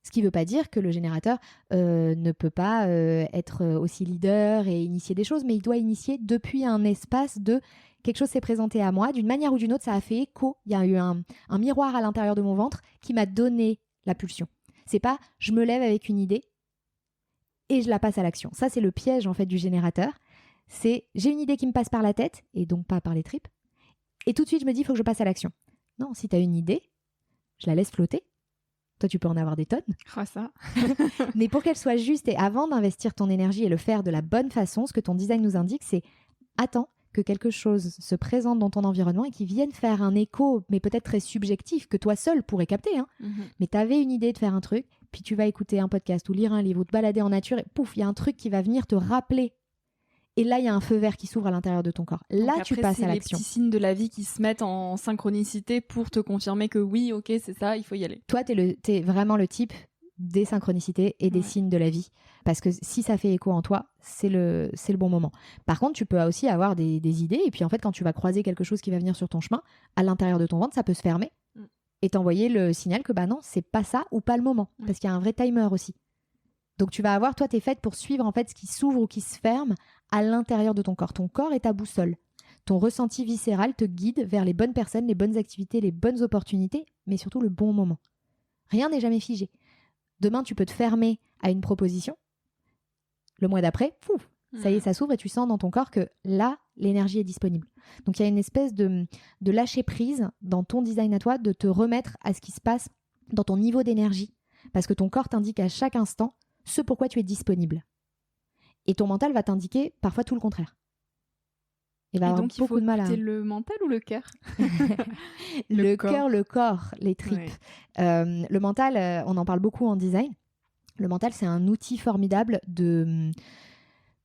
Speaker 1: Ce qui ne veut pas dire que le générateur ne peut pas être aussi leader et initier des choses, mais il doit initier depuis un espace de quelque chose s'est présenté à moi, d'une manière ou d'une autre, ça a fait écho. Il y a eu un miroir à l'intérieur de mon ventre qui m'a donné la pulsion. C'est pas je me lève avec une idée et je la passe à l'action. Ça, c'est le piège en fait du générateur. C'est j'ai une idée qui me passe par la tête et donc pas par les tripes. Et tout de suite, je me dis il faut que je passe à l'action. Non, si tu as une idée, je la laisse flotter. Toi, tu peux en avoir des tonnes.
Speaker 2: Oh, ça.
Speaker 1: Mais pour qu'elle soit juste et avant d'investir ton énergie et le faire de la bonne façon, ce que ton design nous indique, c'est attends que quelque chose se présente dans ton environnement et qu'il vienne faire un écho, mais peut-être très subjectif, que toi seul pourrais capter. Mais tu avais une idée de faire un truc, puis tu vas écouter un podcast ou lire un livre ou te balader en nature et pouf, il y a un truc qui va venir te rappeler. Et là, il y a un feu vert qui s'ouvre à l'intérieur de ton corps. Là,
Speaker 2: après,
Speaker 1: tu passes à l'action.
Speaker 2: C'est les petits signes de la vie qui se mettent en synchronicité pour te confirmer que oui, ok, c'est ça, il faut y aller.
Speaker 1: Toi, t'es vraiment le type des synchronicités et des signes de la vie. Parce que si ça fait écho en toi, c'est le bon moment. Par contre, tu peux aussi avoir des idées. Et puis, en fait, quand tu vas croiser quelque chose qui va venir sur ton chemin, à l'intérieur de ton ventre, ça peut se fermer et t'envoyer le signal que, bah non, c'est pas ça ou pas le moment. Parce qu'il y a un vrai timer aussi. Donc, tu vas avoir, toi, t'es faite pour suivre en fait ce qui s'ouvre ou qui se ferme à l'intérieur de ton corps. Ton corps est ta boussole. Ton ressenti viscéral te guide vers les bonnes personnes, les bonnes activités, les bonnes opportunités, mais surtout le bon moment. Rien n'est jamais figé. Demain, tu peux te fermer à une proposition. Le mois d'après, pouf, ça y est, ça s'ouvre et tu sens dans ton corps que là, l'énergie est disponible. Donc, il y a une espèce de lâcher prise dans ton design à toi, de te remettre à ce qui se passe dans ton niveau d'énergie. Parce que ton corps t'indique à chaque instant ce pourquoi tu es disponible. Et ton mental va t'indiquer parfois tout le contraire. Il va avoir beaucoup de mal à...
Speaker 2: C'est le mental ou le cœur?
Speaker 1: Le cœur, le corps, les tripes. Ouais. Le mental, on en parle beaucoup en design. Le mental, c'est un outil formidable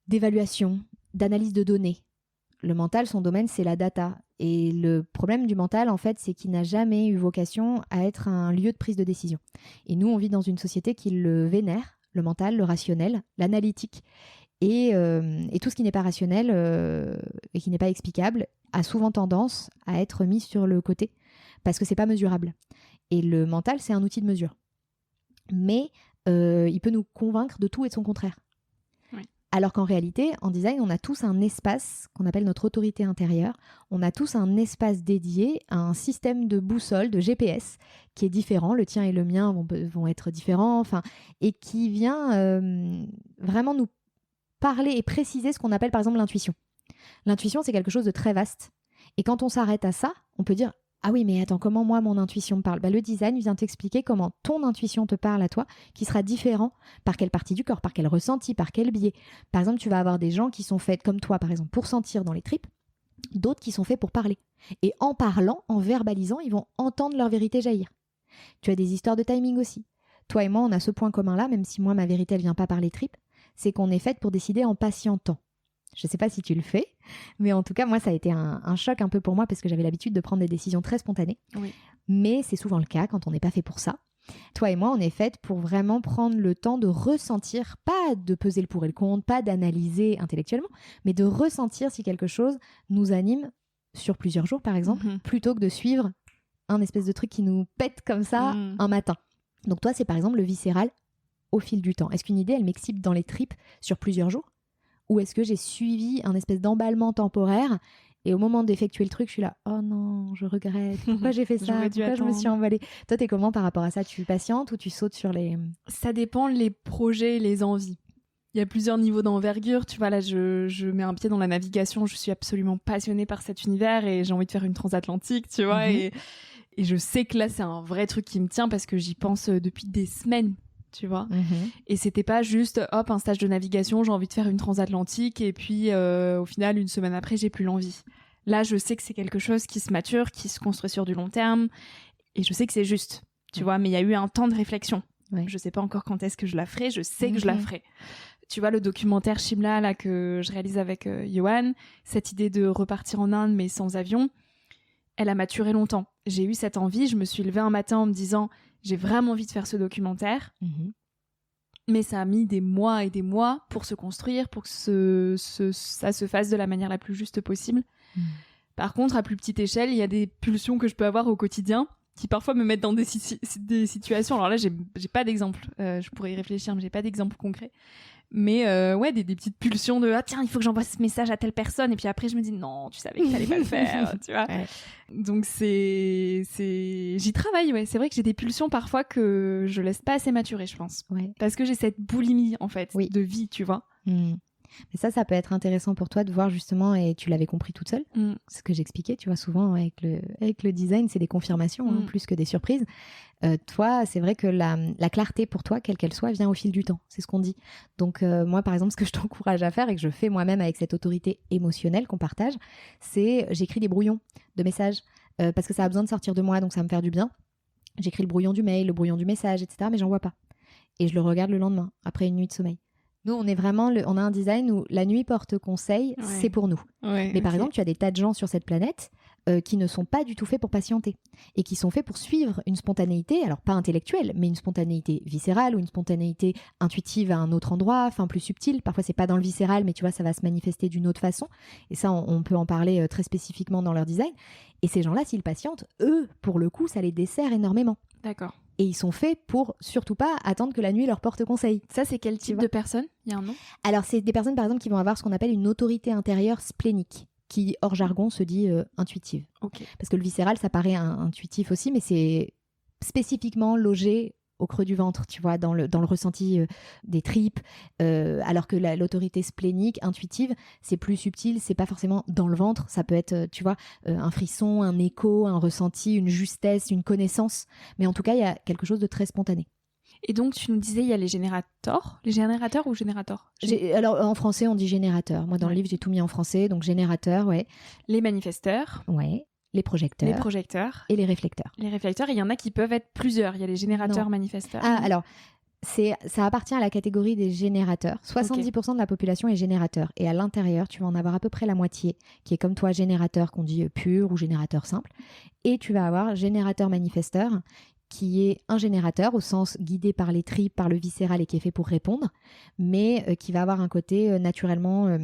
Speaker 1: d'évaluation, d'analyse de données. Le mental, son domaine, c'est la data. Et le problème du mental, en fait, c'est qu'il n'a jamais eu vocation à être un lieu de prise de décision. Et nous, on vit dans une société qui le vénère, le mental, le rationnel, l'analytique. Et tout ce qui n'est pas rationnel et qui n'est pas explicable a souvent tendance à être mis sur le côté parce que c'est pas mesurable. Et le mental, c'est un outil de mesure. Mais il peut nous convaincre de tout et de son contraire. Oui. Alors qu'en réalité, en design, on a tous un espace qu'on appelle notre autorité intérieure. On a tous un espace dédié à un système de boussole, de GPS, qui est différent. Le tien et le mien vont être différents. Et qui vient vraiment nous parler et préciser ce qu'on appelle par exemple l'intuition. L'intuition, c'est quelque chose de très vaste. Et quand on s'arrête à ça, on peut dire Ah oui, mais attends, comment moi, mon intuition me parle ? Le design vient t'expliquer comment ton intuition te parle à toi, qui sera différent par quelle partie du corps, par quel ressenti, par quel biais. Par exemple, tu vas avoir des gens qui sont faits comme toi, par exemple, pour sentir dans les tripes, d'autres qui sont faits pour parler. Et en parlant, en verbalisant, ils vont entendre leur vérité jaillir. Tu as des histoires de timing aussi. Toi et moi, on a ce point commun-là, même si moi, ma vérité, elle vient pas par les tripes, c'est qu'on est faite pour décider en patientant. Je ne sais pas si tu le fais, mais en tout cas, moi, ça a été un choc un peu pour moi parce que j'avais l'habitude de prendre des décisions très spontanées.
Speaker 2: Oui.
Speaker 1: Mais c'est souvent le cas quand on n'est pas fait pour ça. Toi et moi, on est faites pour vraiment prendre le temps de ressentir, pas de peser le pour et le contre, pas d'analyser intellectuellement, mais de ressentir si quelque chose nous anime sur plusieurs jours, par exemple, plutôt que de suivre un espèce de truc qui nous pète comme ça un matin. Donc toi, c'est par exemple le viscéral au fil du temps. Est-ce qu'une idée, elle m'excite dans les tripes sur plusieurs jours ? Ou est-ce que j'ai suivi un espèce d'emballement temporaire et au moment d'effectuer le truc, je suis là, oh non, je regrette, pourquoi j'ai fait ça, pourquoi je me suis emballée. Toi, t'es comment par rapport à ça ? Tu patientes ou tu sautes sur les...
Speaker 2: Ça dépend les projets, les envies. Il y a plusieurs niveaux d'envergure. Tu vois, là, je mets un pied dans la navigation. Je suis absolument passionnée par cet univers et j'ai envie de faire une transatlantique, tu vois. Et je sais que là, c'est un vrai truc qui me tient parce que j'y pense depuis des semaines. Tu vois, et c'était pas juste hop un stage de navigation, j'ai envie de faire une transatlantique et puis au final une semaine après j'ai plus l'envie. Là je sais que c'est quelque chose qui se mature, qui se construit sur du long terme et je sais que c'est juste, tu vois, mais il y a eu un temps de réflexion. Je sais pas encore quand est-ce que je la ferai, je sais que je la ferai. Tu vois, le documentaire Shimla là que je réalise avec Johan, cette idée de repartir en Inde mais sans avion, elle a maturé longtemps. J'ai eu cette envie, je me suis levée un matin en me disant j'ai vraiment envie de faire ce documentaire, mais ça a mis des mois et des mois pour se construire, pour que ça se fasse de la manière la plus juste possible. Par contre, à plus petite échelle, il y a des pulsions que je peux avoir au quotidien qui parfois me mettent dans des situations. Alors là, j'ai pas d'exemple. Je pourrais y réfléchir, mais j'ai pas d'exemple concret. Mais ouais, des petites pulsions de ah tiens, il faut que j'envoie ce message à telle personne et puis après je me dis non, tu savais que t'allais pas le faire, tu vois. Donc j'y travaille, ouais. C'est vrai que j'ai des pulsions parfois que je laisse pas assez maturer, je pense. Parce que j'ai cette boulimie en fait de vie, tu vois.
Speaker 1: Mais ça peut être intéressant pour toi de voir justement, et tu l'avais compris toute seule, ce que j'expliquais, tu vois, souvent avec le design, c'est des confirmations plus que des surprises. Toi, c'est vrai que la clarté pour toi, quelle qu'elle soit, vient au fil du temps, c'est ce qu'on dit. Donc moi, par exemple, ce que je t'encourage à faire et que je fais moi-même avec cette autorité émotionnelle qu'on partage, c'est j'écris des brouillons de messages parce que ça a besoin de sortir de moi, donc ça va me faire du bien. J'écris le brouillon du mail, le brouillon du message, etc., mais j'envoie pas. Et je le regarde le lendemain, après une nuit de sommeil. Nous, on est vraiment, on a un design où la nuit porte conseil, c'est pour nous. Mais par exemple, tu as des tas de gens sur cette planète qui ne sont pas du tout faits pour patienter et qui sont faits pour suivre une spontanéité, alors pas intellectuelle, mais une spontanéité viscérale ou une spontanéité intuitive à un autre endroit, enfin plus subtile. Parfois, c'est pas dans le viscéral, mais tu vois, ça va se manifester d'une autre façon. Et ça, on peut en parler très spécifiquement dans leur design. Et ces gens-là, s'ils patientent, eux, pour le coup, ça les dessert énormément.
Speaker 2: D'accord.
Speaker 1: Et ils sont faits pour surtout pas attendre que la nuit leur porte conseil.
Speaker 2: Ça, c'est quel type de personne ? Il y a un nom ?
Speaker 1: Alors, c'est des personnes, par exemple, qui vont avoir ce qu'on appelle une autorité intérieure splénique, qui, hors jargon, se dit intuitive. Parce que le viscéral, ça paraît intuitif aussi, mais c'est spécifiquement logé au creux du ventre, tu vois, dans le ressenti des tripes, alors que l'autorité splénique, intuitive, c'est plus subtil, c'est pas forcément dans le ventre, ça peut être, tu vois, un frisson, un écho, un ressenti, une justesse, une connaissance, mais en tout cas, il y a quelque chose de très spontané.
Speaker 2: Et donc, tu nous disais, il y a les générateurs ou générateurs ?
Speaker 1: Alors, en français, on dit générateur. Moi, dans le livre, j'ai tout mis en français, donc générateur, ouais.
Speaker 2: Les manifesteurs.
Speaker 1: Ouais. Les projecteurs. Et les réflecteurs.
Speaker 2: Les réflecteurs, il y en a qui peuvent être plusieurs. Il y a les générateurs, manifesteurs.
Speaker 1: Ah, alors, ça appartient à la catégorie des générateurs. 70% de la population est générateur. Et à l'intérieur, tu vas en avoir à peu près la moitié, qui est comme toi, générateur qu'on dit pur ou générateur simple. Et tu vas avoir générateur manifesteur, qui est un générateur au sens guidé par les tripes, par le viscéral et qui est fait pour répondre, mais qui va avoir un côté naturellement...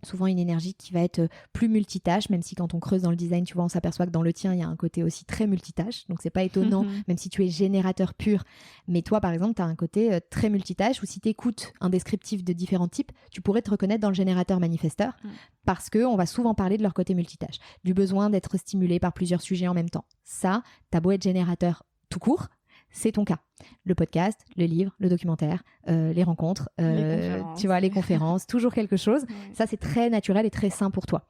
Speaker 1: souvent une énergie qui va être plus multitâche, même si quand on creuse dans le design, tu vois, on s'aperçoit que dans le tien, il y a un côté aussi très multitâche. Donc, c'est pas étonnant, même si tu es générateur pur. Mais toi, par exemple, tu as un côté très multitâche où si tu écoutes un descriptif de différents types, tu pourrais te reconnaître dans le générateur manifesteur parce qu'on va souvent parler de leur côté multitâche, du besoin d'être stimulé par plusieurs sujets en même temps. Ça, t'as beau être générateur tout court, c'est ton cas. Le podcast, le livre, le documentaire, les rencontres, tu vois, les conférences, toujours quelque chose. Ça, c'est très naturel et très sain pour toi.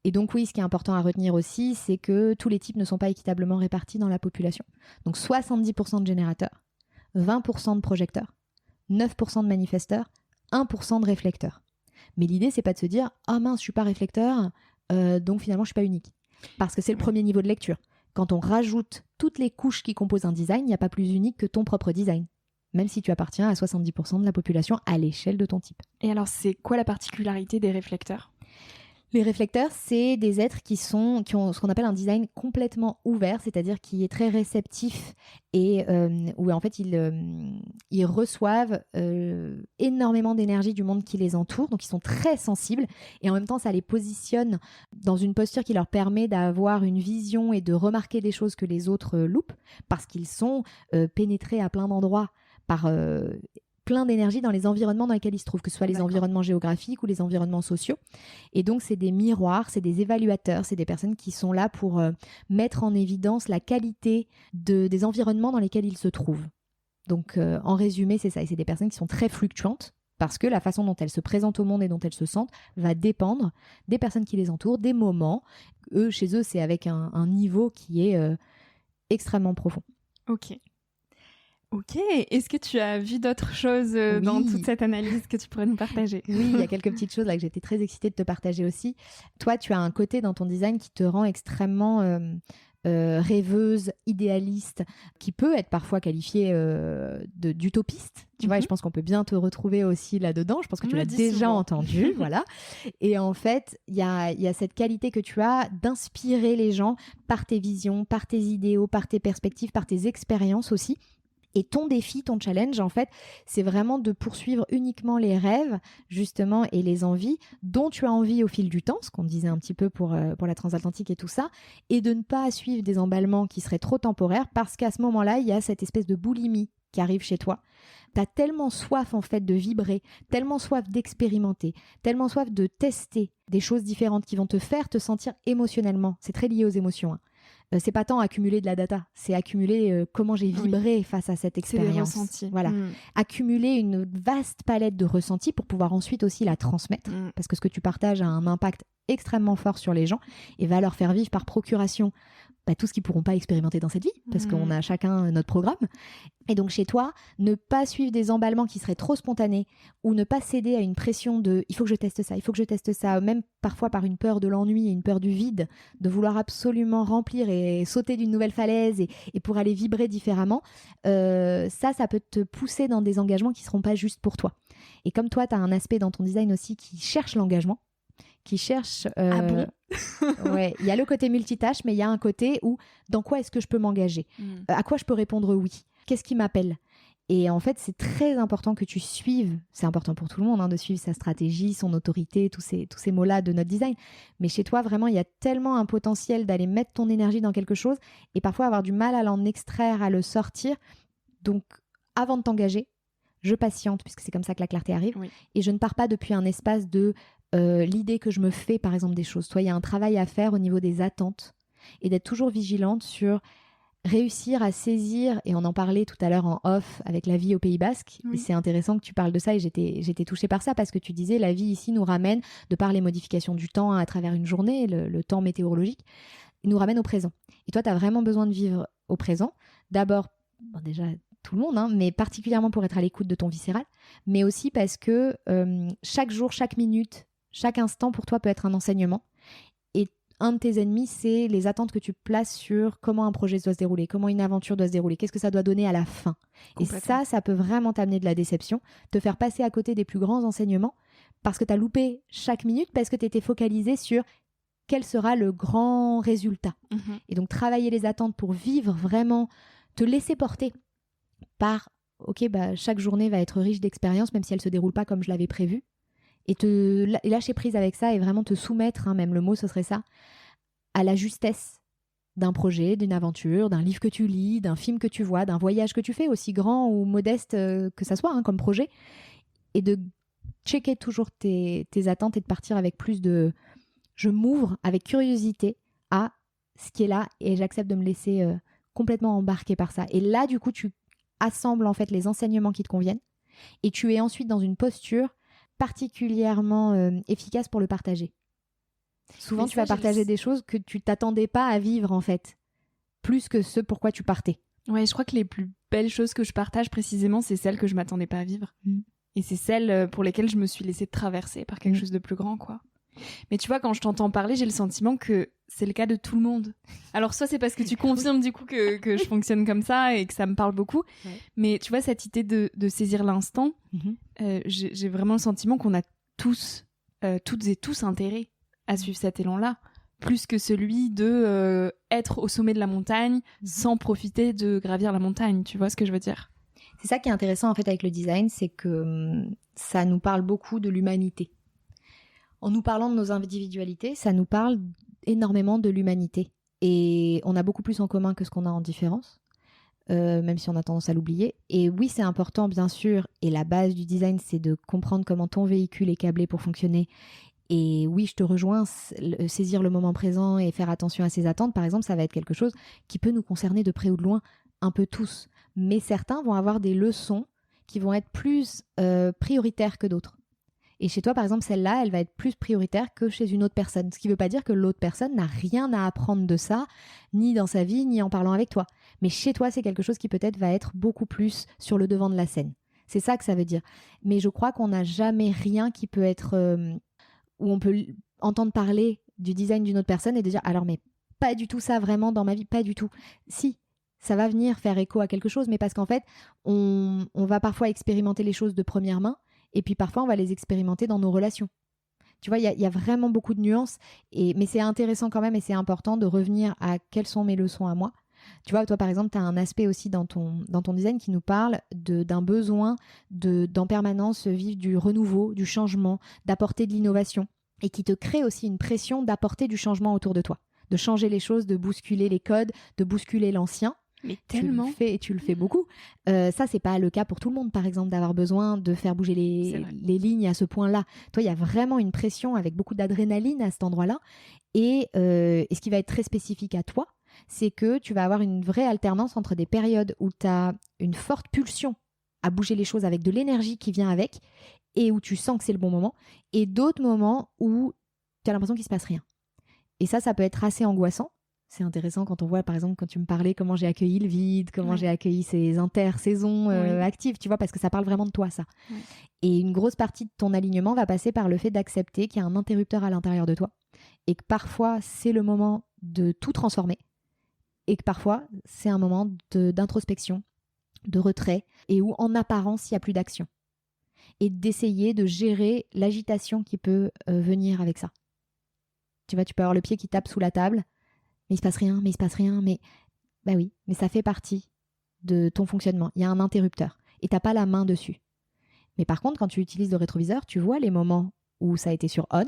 Speaker 1: Et donc oui, ce qui est important à retenir aussi, c'est que tous les types ne sont pas équitablement répartis dans la population. Donc 70% de générateurs, 20% de projecteurs, 9% de manifesteurs, 1% de réflecteurs. Mais l'idée, c'est pas de se dire « Ah mince, je suis pas réflecteur, donc finalement, je suis pas unique. » Parce que c'est le premier niveau de lecture. Quand on rajoute toutes les couches qui composent un design, il n'y a pas plus unique que ton propre design. Même si tu appartiens à 70% de la population à l'échelle de ton type.
Speaker 2: Et alors, c'est quoi la particularité des réflecteurs ?
Speaker 1: Les réflecteurs, c'est des êtres qui ont ce qu'on appelle un design complètement ouvert, c'est-à-dire qui est très réceptif et où en fait ils reçoivent énormément d'énergie du monde qui les entoure, donc ils sont très sensibles et en même temps ça les positionne dans une posture qui leur permet d'avoir une vision et de remarquer des choses que les autres loupent parce qu'ils sont pénétrés à plein d'endroits par plein d'énergie dans les environnements dans lesquels ils se trouvent, que ce soit les environnements géographiques ou les environnements sociaux. Et donc, c'est des miroirs, c'est des évaluateurs, c'est des personnes qui sont là pour mettre en évidence la qualité des environnements dans lesquels ils se trouvent. Donc, en résumé, c'est ça. Et c'est des personnes qui sont très fluctuantes parce que la façon dont elles se présentent au monde et dont elles se sentent va dépendre des personnes qui les entourent, des moments. Chez eux, c'est avec un niveau qui est extrêmement profond.
Speaker 2: Ok, est-ce que tu as vu d'autres choses dans toute cette analyse que tu pourrais nous partager ?
Speaker 1: Oui, il y a quelques petites choses là que j'étais très excitée de te partager aussi. Toi, tu as un côté dans ton design qui te rend extrêmement rêveuse, idéaliste, qui peut être parfois qualifié d'utopiste. Tu vois, et je pense qu'on peut bien te retrouver aussi là-dedans. Je pense que tu l'as déjà entendu, voilà. Et en fait, il y a cette qualité que tu as d'inspirer les gens par tes visions, par tes idéaux, par tes perspectives, par tes expériences aussi. Et ton défi, ton challenge, en fait, c'est vraiment de poursuivre uniquement les rêves, justement, et les envies dont tu as envie au fil du temps, ce qu'on disait un petit peu pour la transatlantique et tout ça, et de ne pas suivre des emballements qui seraient trop temporaires, parce qu'à ce moment-là, il y a cette espèce de boulimie qui arrive chez toi. Tu as tellement soif, en fait, de vibrer, tellement soif d'expérimenter, tellement soif de tester des choses différentes qui vont te faire te sentir émotionnellement. C'est très lié aux émotions, hein. C'est pas tant accumuler de la data, c'est accumuler comment j'ai vibré face à cette expérience.
Speaker 2: C'est des ressentis.
Speaker 1: Voilà. Accumuler une vaste palette de ressentis pour pouvoir ensuite aussi la transmettre. Parce que ce que tu partages a un impact extrêmement fort sur les gens et va leur faire vivre par procuration tout ce qu'ils pourront pas expérimenter dans cette vie, parce qu'on a chacun notre programme. Et donc chez toi, ne pas suivre des emballements qui seraient trop spontanés ou ne pas céder à une pression de « il faut que je teste ça, il faut que je teste ça », même parfois par une peur de l'ennui et une peur du vide, de vouloir absolument remplir et sauter d'une nouvelle falaise et pour aller vibrer différemment, ça peut te pousser dans des engagements qui seront pas justes pour toi. Et comme toi, tu as un aspect dans ton design aussi qui cherche l'engagement, qui cherche...
Speaker 2: Ah bon?
Speaker 1: Ouais, il y a le côté multitâche, mais il y a un côté où dans quoi est-ce que je peux m'engager? À quoi je peux répondre oui? Qu'est-ce qui m'appelle? Et en fait, c'est très important que tu suives, c'est important pour tout le monde de suivre sa stratégie, son autorité, tous ces mots-là de notre design. Mais chez toi, vraiment, il y a tellement un potentiel d'aller mettre ton énergie dans quelque chose et parfois avoir du mal à l'en extraire, à le sortir. Donc, avant de t'engager, je patiente, puisque c'est comme ça que la clarté arrive, et je ne pars pas depuis un espace de l'idée que je me fais, par exemple, des choses. Toi, il y a un travail à faire au niveau des attentes et d'être toujours vigilante sur réussir à saisir, et on en parlait tout à l'heure en off avec la vie au Pays Basque, et c'est intéressant que tu parles de ça, et j'étais touchée par ça, parce que tu disais, la vie ici nous ramène, de par les modifications du temps à travers une journée, le temps météorologique, il nous ramène au présent. Et toi, tu as vraiment besoin de vivre au présent, d'abord, déjà tout le monde, mais particulièrement pour être à l'écoute de ton viscéral, mais aussi parce que chaque jour, chaque minute, chaque instant pour toi peut être un enseignement. Et un de tes ennemis, c'est les attentes que tu places sur comment un projet doit se dérouler, comment une aventure doit se dérouler, qu'est-ce que ça doit donner à la fin. Et ça peut vraiment t'amener de la déception, te faire passer à côté des plus grands enseignements parce que tu as loupé chaque minute, parce que tu étais focalisé sur quel sera le grand résultat. Et donc travailler les attentes pour vivre vraiment, te laisser porter par chaque journée va être riche d'expériences, même si elle ne se déroule pas comme je l'avais prévu. Et te lâcher prise avec ça et vraiment te soumettre, même le mot ce serait ça, à la justesse d'un projet, d'une aventure, d'un livre que tu lis, d'un film que tu vois, d'un voyage que tu fais, aussi grand ou modeste que ça soit comme projet, et de checker toujours tes attentes et de partir avec plus de... Je m'ouvre avec curiosité à ce qui est là et j'accepte de me laisser complètement embarquer par ça. Et là, du coup, tu assembles en fait les enseignements qui te conviennent et tu es ensuite dans une posture particulièrement efficace pour le partager. Souvent,
Speaker 2: Mais
Speaker 1: tu vas partager des choses que tu t'attendais pas à vivre, en fait, plus que ce pourquoi tu partais.
Speaker 2: Ouais, je crois que les plus belles choses que je partage précisément, c'est celles que je m'attendais pas à vivre. Et c'est celles pour lesquelles je me suis laissée traverser par quelque chose de plus grand, quoi. Mais tu vois, quand je t'entends parler, j'ai le sentiment que c'est le cas de tout le monde. Alors, soit c'est parce que tu confirmes du coup que je fonctionne comme ça et que ça me parle beaucoup. Ouais. Mais tu vois, cette idée de saisir l'instant, j'ai vraiment le sentiment qu'on a tous, toutes et tous intérêt à suivre cet élan-là. Plus que celui de être au sommet de la montagne sans profiter de gravir la montagne. Tu vois ce que je veux dire ?
Speaker 1: C'est ça qui est intéressant en fait avec le design, c'est que ça nous parle beaucoup de l'humanité. En nous parlant de nos individualités, ça nous parle énormément de l'humanité. Et on a beaucoup plus en commun que ce qu'on a en différence, même si on a tendance à l'oublier. Et oui, c'est important, bien sûr. Et la base du design, c'est de comprendre comment ton véhicule est câblé pour fonctionner. Et oui, je te rejoins, saisir le moment présent et faire attention à ses attentes, par exemple, ça va être quelque chose qui peut nous concerner de près ou de loin, un peu tous. Mais certains vont avoir des leçons qui vont être plus prioritaires que d'autres. Et chez toi, par exemple, celle-là, elle va être plus prioritaire que chez une autre personne. Ce qui ne veut pas dire que l'autre personne n'a rien à apprendre de ça, ni dans sa vie, ni en parlant avec toi. Mais chez toi, c'est quelque chose qui peut-être va être beaucoup plus sur le devant de la scène. C'est ça que ça veut dire. Mais je crois qu'on n'a jamais rien qui peut être... où on peut entendre parler du design d'une autre personne et de dire « Alors, mais pas du tout ça vraiment dans ma vie, pas du tout. » Si, ça va venir faire écho à quelque chose, mais parce qu'en fait, on va parfois expérimenter les choses de première main, et puis parfois, on va les expérimenter dans nos relations. Tu vois, il y a vraiment beaucoup de nuances, mais c'est intéressant quand même et c'est important de revenir à quelles sont mes leçons à moi. Tu vois, toi, par exemple, tu as un aspect aussi dans ton design qui nous parle d'un besoin d'en permanence vivre du renouveau, du changement, d'apporter de l'innovation et qui te crée aussi une pression d'apporter du changement autour de toi, de changer les choses, de bousculer les codes, de bousculer l'ancien.
Speaker 2: Mais tellement.
Speaker 1: Tu le fais beaucoup. Ça, c'est pas le cas pour tout le monde, par exemple, d'avoir besoin de faire bouger les lignes à ce point-là. Toi, il y a vraiment une pression avec beaucoup d'adrénaline à cet endroit-là. Et ce qui va être très spécifique à toi, c'est que tu vas avoir une vraie alternance entre des périodes où tu as une forte pulsion à bouger les choses avec de l'énergie qui vient avec et où tu sens que c'est le bon moment, et d'autres moments où tu as l'impression qu'il se passe rien. Et ça peut être assez angoissant. C'est intéressant quand on voit, par exemple, quand tu me parlais comment j'ai accueilli le vide, comment j'ai accueilli ces intersaisons actives, tu vois, parce que ça parle vraiment de toi, ça. Ouais. Et une grosse partie de ton alignement va passer par le fait d'accepter qu'il y a un interrupteur à l'intérieur de toi et que parfois, c'est le moment de tout transformer et que parfois, c'est un moment d'introspection, de retrait et où, en apparence, il n'y a plus d'action. Et d'essayer de gérer l'agitation qui peut venir avec ça. Tu vois, tu peux avoir le pied qui tape sous la table, mais il se passe rien, mais bah oui, mais ça fait partie de ton fonctionnement. Il y a un interrupteur et t'as pas la main dessus. Mais par contre, quand tu utilises le rétroviseur, tu vois les moments où ça a été sur on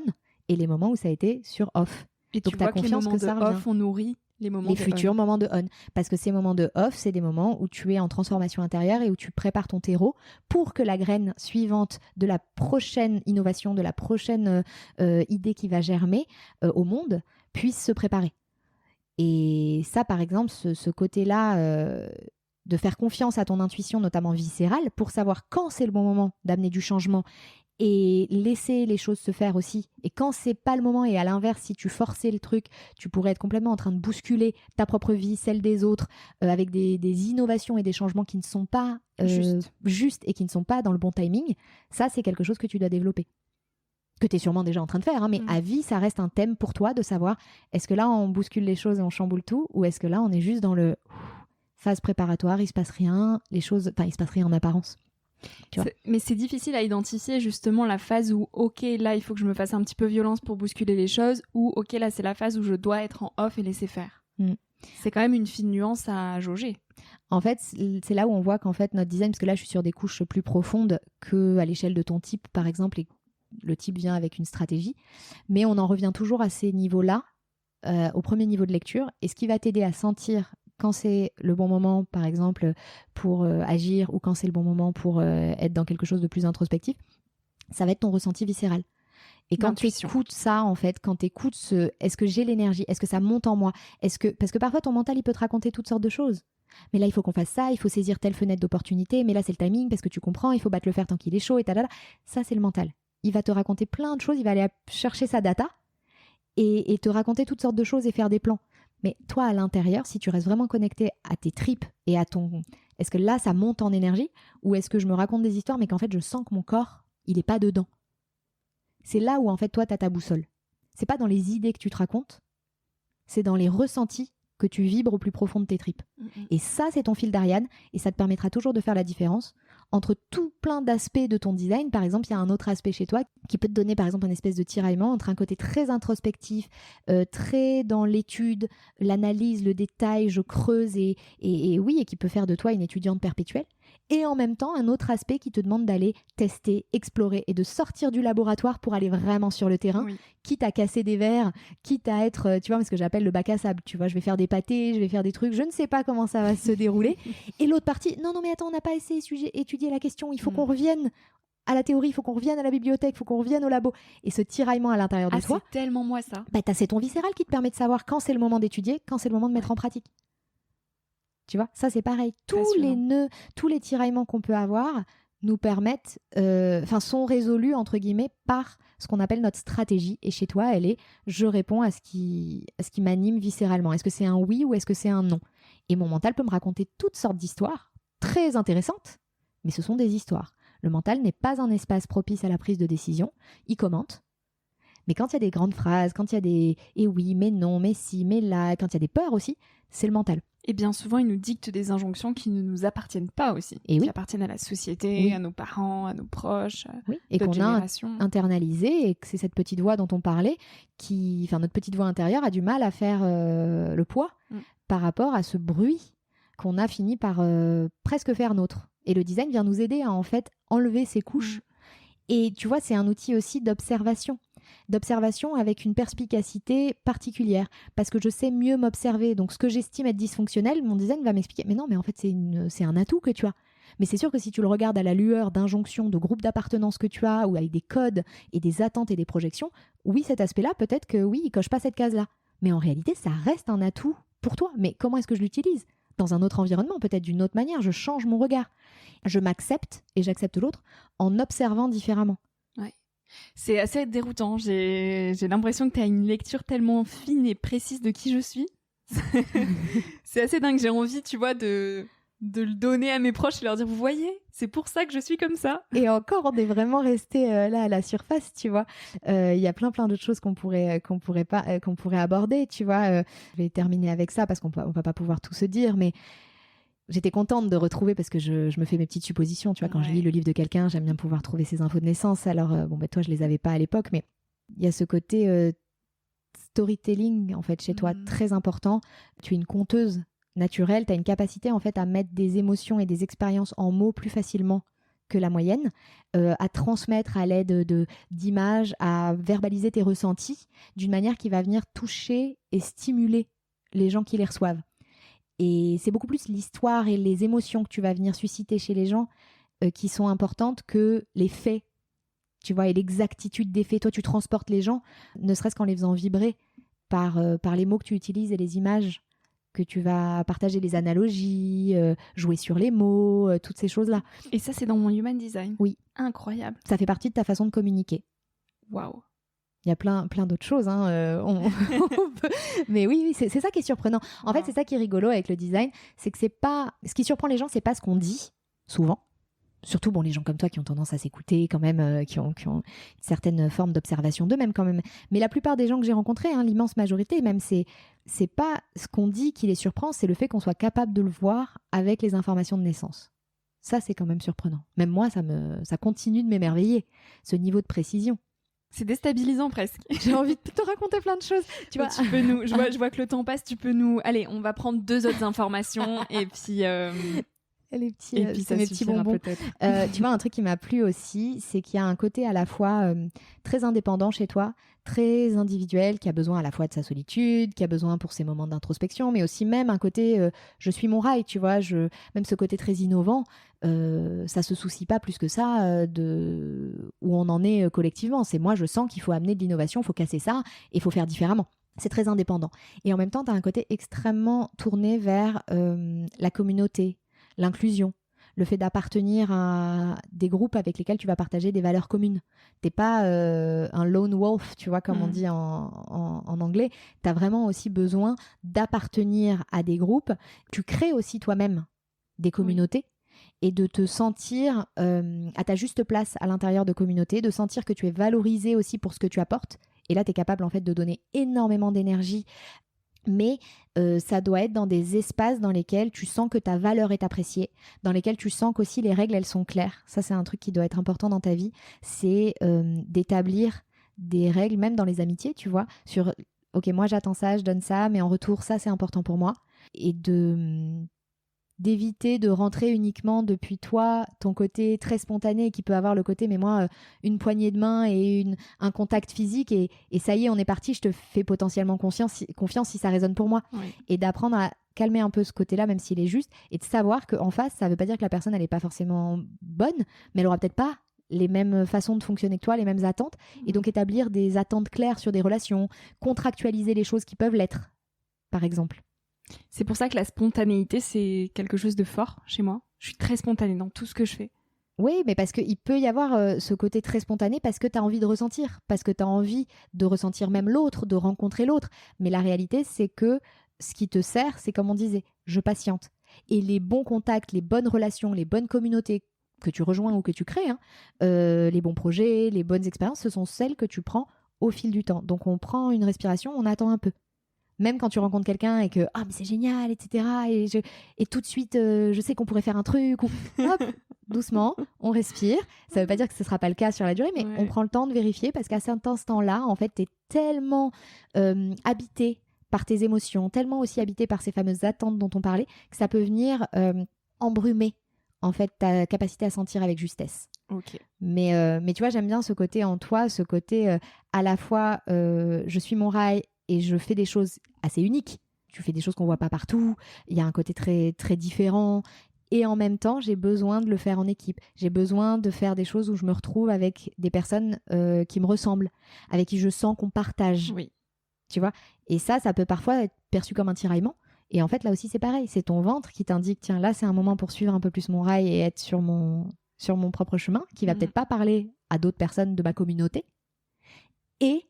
Speaker 1: et les moments où ça a été sur off.
Speaker 2: Et donc tu vois confiance que ça revient. Off, on nourrit les
Speaker 1: futurs moments de on. Parce que ces moments de off, c'est des moments où tu es en transformation intérieure et où tu prépares ton terreau pour que la graine suivante de la prochaine innovation, de la prochaine idée qui va germer au monde puisse se préparer. Et ça, par exemple, ce côté-là de faire confiance à ton intuition, notamment viscérale, pour savoir quand c'est le bon moment d'amener du changement et laisser les choses se faire aussi. Et quand c'est pas le moment, et à l'inverse, si tu forçais le truc, tu pourrais être complètement en train de bousculer ta propre vie, celle des autres, avec des innovations et des changements qui ne sont pas justes et qui ne sont pas dans le bon timing. Ça, c'est quelque chose que tu dois développer. Que tu es sûrement déjà en train de faire, hein, mais à vie, ça reste un thème pour toi de savoir, est-ce que là, on bouscule les choses et on chamboule tout, ou est-ce que là, on est juste dans le phase préparatoire, il se passe rien, il se passe rien en apparence. Tu vois.
Speaker 2: Mais c'est difficile à identifier justement la phase où, ok, là, il faut que je me fasse un petit peu violence pour bousculer les choses, ou ok, là, c'est la phase où je dois être en off et laisser faire. C'est quand même une fine nuance à jauger.
Speaker 1: En fait, c'est là où on voit qu'en fait, notre design, parce que là, je suis sur des couches plus profondes qu'à l'échelle de ton type, par exemple, et le type vient avec une stratégie, mais on en revient toujours à ces niveaux-là, au premier niveau de lecture, et ce qui va t'aider à sentir quand c'est le bon moment, par exemple, pour agir, ou quand c'est le bon moment pour être dans quelque chose de plus introspectif, ça va être ton ressenti viscéral. Et quand tu écoutes ça, en fait, quand tu écoutes est-ce que j'ai l'énergie, est-ce que ça monte en moi, parce que parfois ton mental, il peut te raconter toutes sortes de choses. Mais là, il faut qu'on fasse ça, il faut saisir telle fenêtre d'opportunité, mais là, c'est le timing, parce que tu comprends, il faut battre le fer tant qu'il est chaud, et talala. Ça, c'est le mental. Il va te raconter plein de choses, il va aller chercher sa data, et te raconter toutes sortes de choses et faire des plans. Mais toi, à l'intérieur, si tu restes vraiment connecté à tes tripes et à ton... Est-ce que là, ça monte en énergie ou est-ce que je me raconte des histoires mais qu'en fait, je sens que mon corps, il n'est pas dedans? C'est là où, en fait, toi, tu as ta boussole. C'est pas dans les idées que tu te racontes, c'est dans les ressentis que tu vibres au plus profond de tes tripes. Et ça, c'est ton fil d'Ariane et ça te permettra toujours de faire la différence entre tout plein d'aspects de ton design. Par exemple, il y a un autre aspect chez toi qui peut te donner par exemple un espèce de tiraillement entre un côté très introspectif, très dans l'étude, l'analyse, le détail, je creuse et qui peut faire de toi une étudiante perpétuelle. Et en même temps, un autre aspect qui te demande d'aller tester, explorer et de sortir du laboratoire pour aller vraiment sur le terrain, quitte à casser des verres, quitte à être, tu vois, ce que j'appelle le bac à sable. Tu vois, je vais faire des pâtés, je vais faire des trucs, je ne sais pas comment ça va se dérouler. Et l'autre partie, non, mais attends, on n'a pas assez étudié la question, il faut qu'on revienne à la théorie, il faut qu'on revienne à la bibliothèque, il faut qu'on revienne au labo. Et ce tiraillement à l'intérieur de toi,
Speaker 2: c'est tellement moi ça.
Speaker 1: C'est ton viscéral qui te permet de savoir quand c'est le moment d'étudier, quand c'est le moment de mettre en pratique. Tu vois, ça c'est pareil. Tous les nœuds, tous les tiraillements qu'on peut avoir nous permettent, sont résolus entre guillemets par ce qu'on appelle notre stratégie. Et chez toi, elle est, je réponds à ce qui m'anime viscéralement. Est-ce que c'est un oui ou est-ce que c'est un non? Et mon mental peut me raconter toutes sortes d'histoires très intéressantes, mais ce sont des histoires. Le mental n'est pas un espace propice à la prise de décision. Il commente. Mais quand il y a des grandes phrases, quand il y a des « et oui, mais non, mais si, mais là », quand il y a des peurs aussi, c'est le mental.
Speaker 2: Et bien souvent, il nous dicte des injonctions qui ne nous appartiennent pas aussi, qui appartiennent à la société, à nos parents, à nos proches,
Speaker 1: et qu'on
Speaker 2: génération.
Speaker 1: A internalisé, et que c'est cette petite voix dont on parlait, notre petite voix intérieure a du mal à faire le poids par rapport à ce bruit qu'on a fini par presque faire nôtre. Et le design vient nous aider à en fait enlever ces couches. Et tu vois, c'est un outil aussi d'observation avec une perspicacité particulière, parce que je sais mieux m'observer. Donc ce que j'estime être dysfonctionnel, mon design va m'expliquer, mais non, mais en fait c'est un atout que tu as. Mais c'est sûr que si tu le regardes à la lueur d'injonctions, de groupes d'appartenance que tu as, ou avec des codes et des attentes et des projections, oui, cet aspect-là, peut-être que oui, il coche pas cette case-là. Mais en réalité, ça reste un atout pour toi. Mais comment est-ce que je l'utilise ? Dans un autre environnement, peut-être d'une autre manière, je change mon regard. Je m'accepte et j'accepte l'autre en observant différemment.
Speaker 2: Ouais. C'est assez déroutant. J'ai l'impression que tu as une lecture tellement fine et précise de qui je suis. C'est assez dingue. J'ai envie, tu vois, de le donner à mes proches et leur dire, vous voyez, c'est pour ça que je suis comme ça.
Speaker 1: Et encore, on est vraiment resté là à la surface, tu vois. Il y a plein d'autres choses qu'on pourrait aborder, tu vois. Je vais terminer avec ça parce qu'on va pas pouvoir tout se dire, mais j'étais contente de retrouver, parce que je me fais mes petites suppositions, tu vois. Quand je lis le livre de quelqu'un, j'aime bien pouvoir trouver ses infos de naissance. Alors, toi, je les avais pas à l'époque, mais il y a ce côté storytelling, en fait, chez toi, très important. Tu es une conteuse naturelle, tu as une capacité, en fait, à mettre des émotions et des expériences en mots plus facilement que la moyenne, à transmettre à l'aide d'images, à verbaliser tes ressentis d'une manière qui va venir toucher et stimuler les gens qui les reçoivent. Et c'est beaucoup plus l'histoire et les émotions que tu vas venir susciter chez les gens qui sont importantes que les faits, tu vois, et l'exactitude des faits. Toi, tu transportes les gens, ne serait-ce qu'en les faisant vibrer par les mots que tu utilises et les images que tu vas partager, les analogies, jouer sur les mots, toutes ces choses-là.
Speaker 2: Et ça, c'est dans mon Human Design.
Speaker 1: Oui.
Speaker 2: Incroyable.
Speaker 1: Ça fait partie de ta façon de communiquer.
Speaker 2: Waouh.
Speaker 1: Il y a plein d'autres choses, hein. Mais oui, c'est ça qui est surprenant. En fait, c'est ça qui est rigolo avec le design, c'est que c'est pas... Ce qui surprend les gens, c'est pas ce qu'on dit, souvent. Surtout, les gens comme toi qui ont tendance à s'écouter quand même, qui ont une certaine forme d'observation d'eux-mêmes quand même. Mais la plupart des gens que j'ai rencontrés, l'immense majorité même, c'est pas ce qu'on dit qui les surprend, c'est le fait qu'on soit capable de le voir avec les informations de naissance. Ça, c'est quand même surprenant. Même moi, ça continue de m'émerveiller, ce niveau de précision.
Speaker 2: C'est déstabilisant presque.
Speaker 1: J'ai envie de te raconter plein de choses. Tu vois,
Speaker 2: je vois que le temps passe, tu peux nous... Allez, on va prendre 2 autres informations et puis...
Speaker 1: Les petits, mes petits bonbons. Tu vois, un truc qui m'a plu aussi, c'est qu'il y a un côté à la fois très indépendant chez toi, très individuel, qui a besoin à la fois de sa solitude, qui a besoin pour ses moments d'introspection, mais aussi même un côté je suis mon rail, tu vois, même ce côté très innovant, ça se soucie pas plus que ça de où on en est collectivement. C'est moi, je sens qu'il faut amener de l'innovation, il faut casser ça et il faut faire différemment. C'est très indépendant. Et en même temps, tu as un côté extrêmement tourné vers la communauté, l'inclusion, le fait d'appartenir à des groupes avec lesquels tu vas partager des valeurs communes. T'es pas un lone wolf, tu vois, comme on dit en anglais. T'as vraiment aussi besoin d'appartenir à des groupes. Tu crées aussi toi-même des communautés. Et de te sentir à ta juste place à l'intérieur de communautés, de sentir que tu es valorisé aussi pour ce que tu apportes. Et là, tu es capable en fait de donner énormément d'énergie. Mais ça doit être dans des espaces dans lesquels tu sens que ta valeur est appréciée, dans lesquels tu sens qu'aussi les règles, elles sont claires. Ça, c'est un truc qui doit être important dans ta vie. C'est d'établir des règles, même dans les amitiés, tu vois, sur « Ok, moi j'attends ça, je donne ça, mais en retour, ça, c'est important pour moi. » Et d'éviter de rentrer uniquement depuis toi, ton côté très spontané qui peut avoir le côté, mais moi, une poignée de main et un contact physique et ça y est, on est parti, je te fais potentiellement confiance si ça résonne pour moi.
Speaker 2: Oui.
Speaker 1: Et d'apprendre à calmer un peu ce côté-là, même s'il est juste, et de savoir qu'en face, ça veut pas dire que la personne, elle est pas forcément bonne, mais elle aura peut-être pas les mêmes façons de fonctionner que toi, les mêmes attentes, et donc établir des attentes claires sur des relations, contractualiser les choses qui peuvent l'être, par exemple.
Speaker 2: C'est pour ça que la spontanéité, c'est quelque chose de fort chez moi. Je suis très spontanée dans tout ce que je fais.
Speaker 1: Oui, mais parce qu'il peut y avoir ce côté très spontané parce que tu as envie de ressentir, parce que tu as envie de ressentir même l'autre, de rencontrer l'autre. Mais la réalité, c'est que ce qui te sert, c'est comme on disait, je patiente. Et les bons contacts, les bonnes relations, les bonnes communautés que tu rejoins ou que tu crées, les bons projets, les bonnes expériences, ce sont celles que tu prends au fil du temps. Donc on prend une respiration, on attend un peu. Même quand tu rencontres quelqu'un et que « Ah, mais c'est génial, etc. » Et tout de suite, je sais qu'on pourrait faire un truc. Ou hop, doucement, on respire. Ça ne veut pas dire que ce ne sera pas le cas sur la durée, mais on prend le temps de vérifier parce qu'à cet instant-là, en fait, tu es tellement habité par tes émotions, tellement aussi habité par ces fameuses attentes dont on parlait, que ça peut venir embrumer en fait, ta capacité à sentir avec justesse.
Speaker 2: Okay.
Speaker 1: Mais tu vois, j'aime bien ce côté en toi, ce côté à la fois je suis mon rail et je fais des choses assez uniques. Tu fais des choses qu'on voit pas partout. Il y a un côté très, très différent. Et en même temps, j'ai besoin de le faire en équipe. J'ai besoin de faire des choses où je me retrouve avec des personnes qui me ressemblent, avec qui je sens qu'on partage.
Speaker 2: Oui.
Speaker 1: Tu vois ? Et ça peut parfois être perçu comme un tiraillement. Et en fait, là aussi, c'est pareil. C'est ton ventre qui t'indique, tiens, là, c'est un moment pour suivre un peu plus mon rail et être sur mon propre chemin, qui va peut-être pas parler à d'autres personnes de ma communauté. Et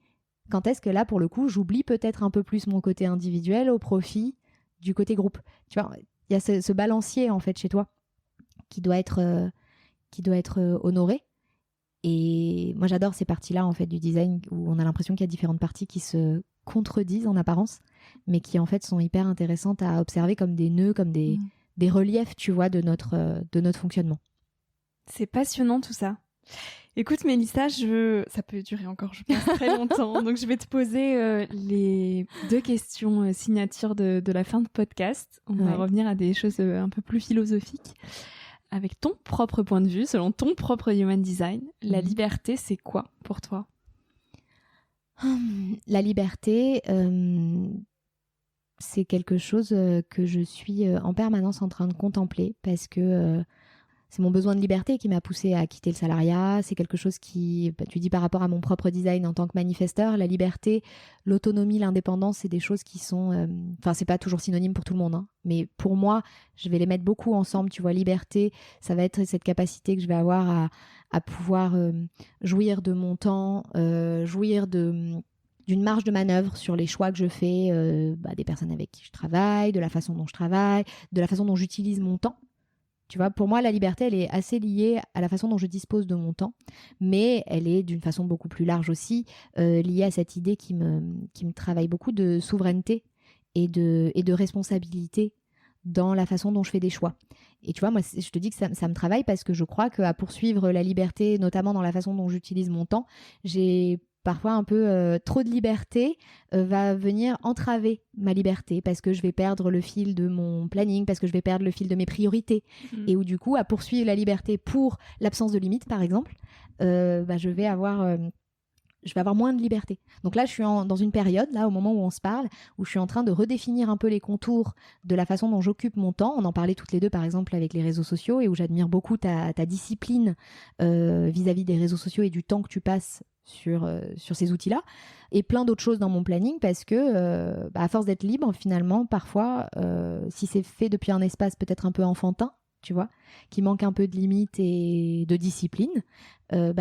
Speaker 1: quand est-ce que là, pour le coup, j'oublie peut-être un peu plus mon côté individuel au profit du côté groupe. Tu vois, il y a ce balancier, en fait, chez toi, qui doit être honoré. Et moi, j'adore ces parties-là, en fait, du design, où on a l'impression qu'il y a différentes parties qui se contredisent en apparence, mais qui, en fait, sont hyper intéressantes à observer comme des nœuds, comme des reliefs, tu vois, de notre fonctionnement.
Speaker 2: C'est passionnant, tout ça. Écoute Mélissa, ça peut durer encore, je pense, très longtemps. Donc je vais te poser les 2 questions signatures de la fin de podcast. On va revenir à des choses un peu plus philosophiques. Avec ton propre point de vue, selon ton propre human design, la liberté, c'est quoi pour toi ?
Speaker 1: La liberté, c'est quelque chose que je suis en permanence en train de contempler parce que c'est mon besoin de liberté qui m'a poussée à quitter le salariat. C'est quelque chose qui, tu dis par rapport à mon propre design en tant que manifesteur, la liberté, l'autonomie, l'indépendance, c'est des choses qui sont... c'est pas toujours synonyme pour tout le monde, mais pour moi, je vais les mettre beaucoup ensemble. Tu vois, liberté, ça va être cette capacité que je vais avoir à pouvoir jouir de mon temps, jouir d'une marge de manœuvre sur les choix que je fais, des personnes avec qui je travaille, de la façon dont je travaille, de la façon dont j'utilise mon temps. Tu vois, pour moi, la liberté, elle est assez liée à la façon dont je dispose de mon temps, mais elle est d'une façon beaucoup plus large aussi, liée à cette idée qui me travaille beaucoup de souveraineté et de responsabilité dans la façon dont je fais des choix. Et tu vois, moi, je te dis que ça me travaille parce que je crois qu'à poursuivre la liberté, notamment dans la façon dont j'utilise mon temps, j'ai parfois un peu trop de liberté va venir entraver ma liberté parce que je vais perdre le fil de mon planning, parce que je vais perdre le fil de mes priorités. Et où du coup, à poursuivre la liberté pour l'absence de limite, par exemple, je vais avoir moins de liberté. Donc là, je suis dans une période, là, au moment où on se parle, où je suis en train de redéfinir un peu les contours de la façon dont j'occupe mon temps. On en parlait toutes les deux, par exemple, avec les réseaux sociaux, et où j'admire beaucoup ta discipline vis-à-vis des réseaux sociaux et du temps que tu passes sur ces outils-là, et plein d'autres choses dans mon planning, parce que à force d'être libre, finalement, parfois, si c'est fait depuis un espace peut-être un peu enfantin, tu vois, qui manque un peu de limite et de discipline,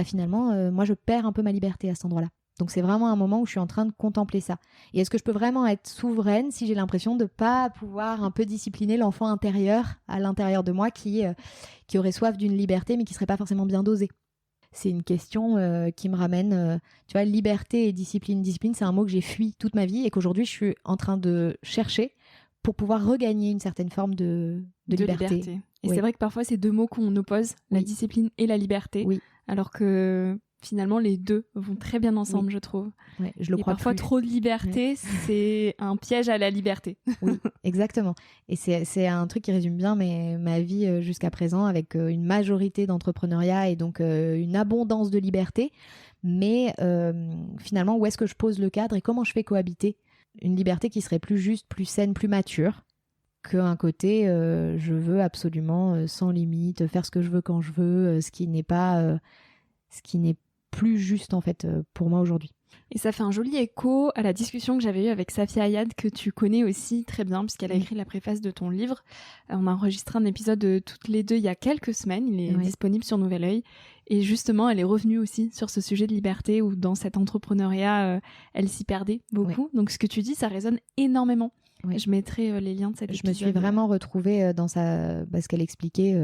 Speaker 1: finalement, moi, je perds un peu ma liberté à cet endroit-là. Donc, c'est vraiment un moment où je suis en train de contempler ça. Et est-ce que je peux vraiment être souveraine si j'ai l'impression de ne pas pouvoir un peu discipliner l'enfant intérieur à l'intérieur de moi qui aurait soif d'une liberté, mais qui ne serait pas forcément bien dosée? C'est une question qui me ramène, tu vois, liberté et discipline. Discipline, c'est un mot que j'ai fui toute ma vie et qu'aujourd'hui, je suis en train de chercher pour pouvoir regagner une certaine forme de liberté.
Speaker 2: Et c'est vrai que parfois, c'est deux mots qu'on oppose, la discipline et la liberté, alors que finalement, les deux vont très bien ensemble, je trouve.
Speaker 1: Ouais, je le crois
Speaker 2: parfois,
Speaker 1: plus.
Speaker 2: trop de liberté, c'est un piège à la liberté.
Speaker 1: Oui, exactement. Et c'est un truc qui résume bien ma vie jusqu'à présent, avec une majorité d'entrepreneuriat et donc une abondance de liberté. Mais finalement, où est-ce que je pose le cadre et comment je fais cohabiter une liberté qui serait plus juste, plus saine, plus mature, qu'un côté je veux absolument sans limite faire ce que je veux quand je veux, ce qui n'est plus juste en fait pour moi aujourd'hui.
Speaker 2: Et ça fait un joli écho à la discussion que j'avais eue avec Safia Ayad, que tu connais aussi très bien, puisqu'elle a écrit la préface de ton livre. On a enregistré un épisode toutes les deux il y a quelques semaines, il est disponible sur Nouvel Oeil. Et justement, elle est revenue aussi sur ce sujet de liberté, où dans cet entrepreneuriat, elle s'y perdait beaucoup. Ouais. Donc ce que tu dis, ça résonne énormément. Ouais. Je mettrai les liens de cet épisode.
Speaker 1: Je me suis vraiment retrouvée dans ce qu'elle expliquait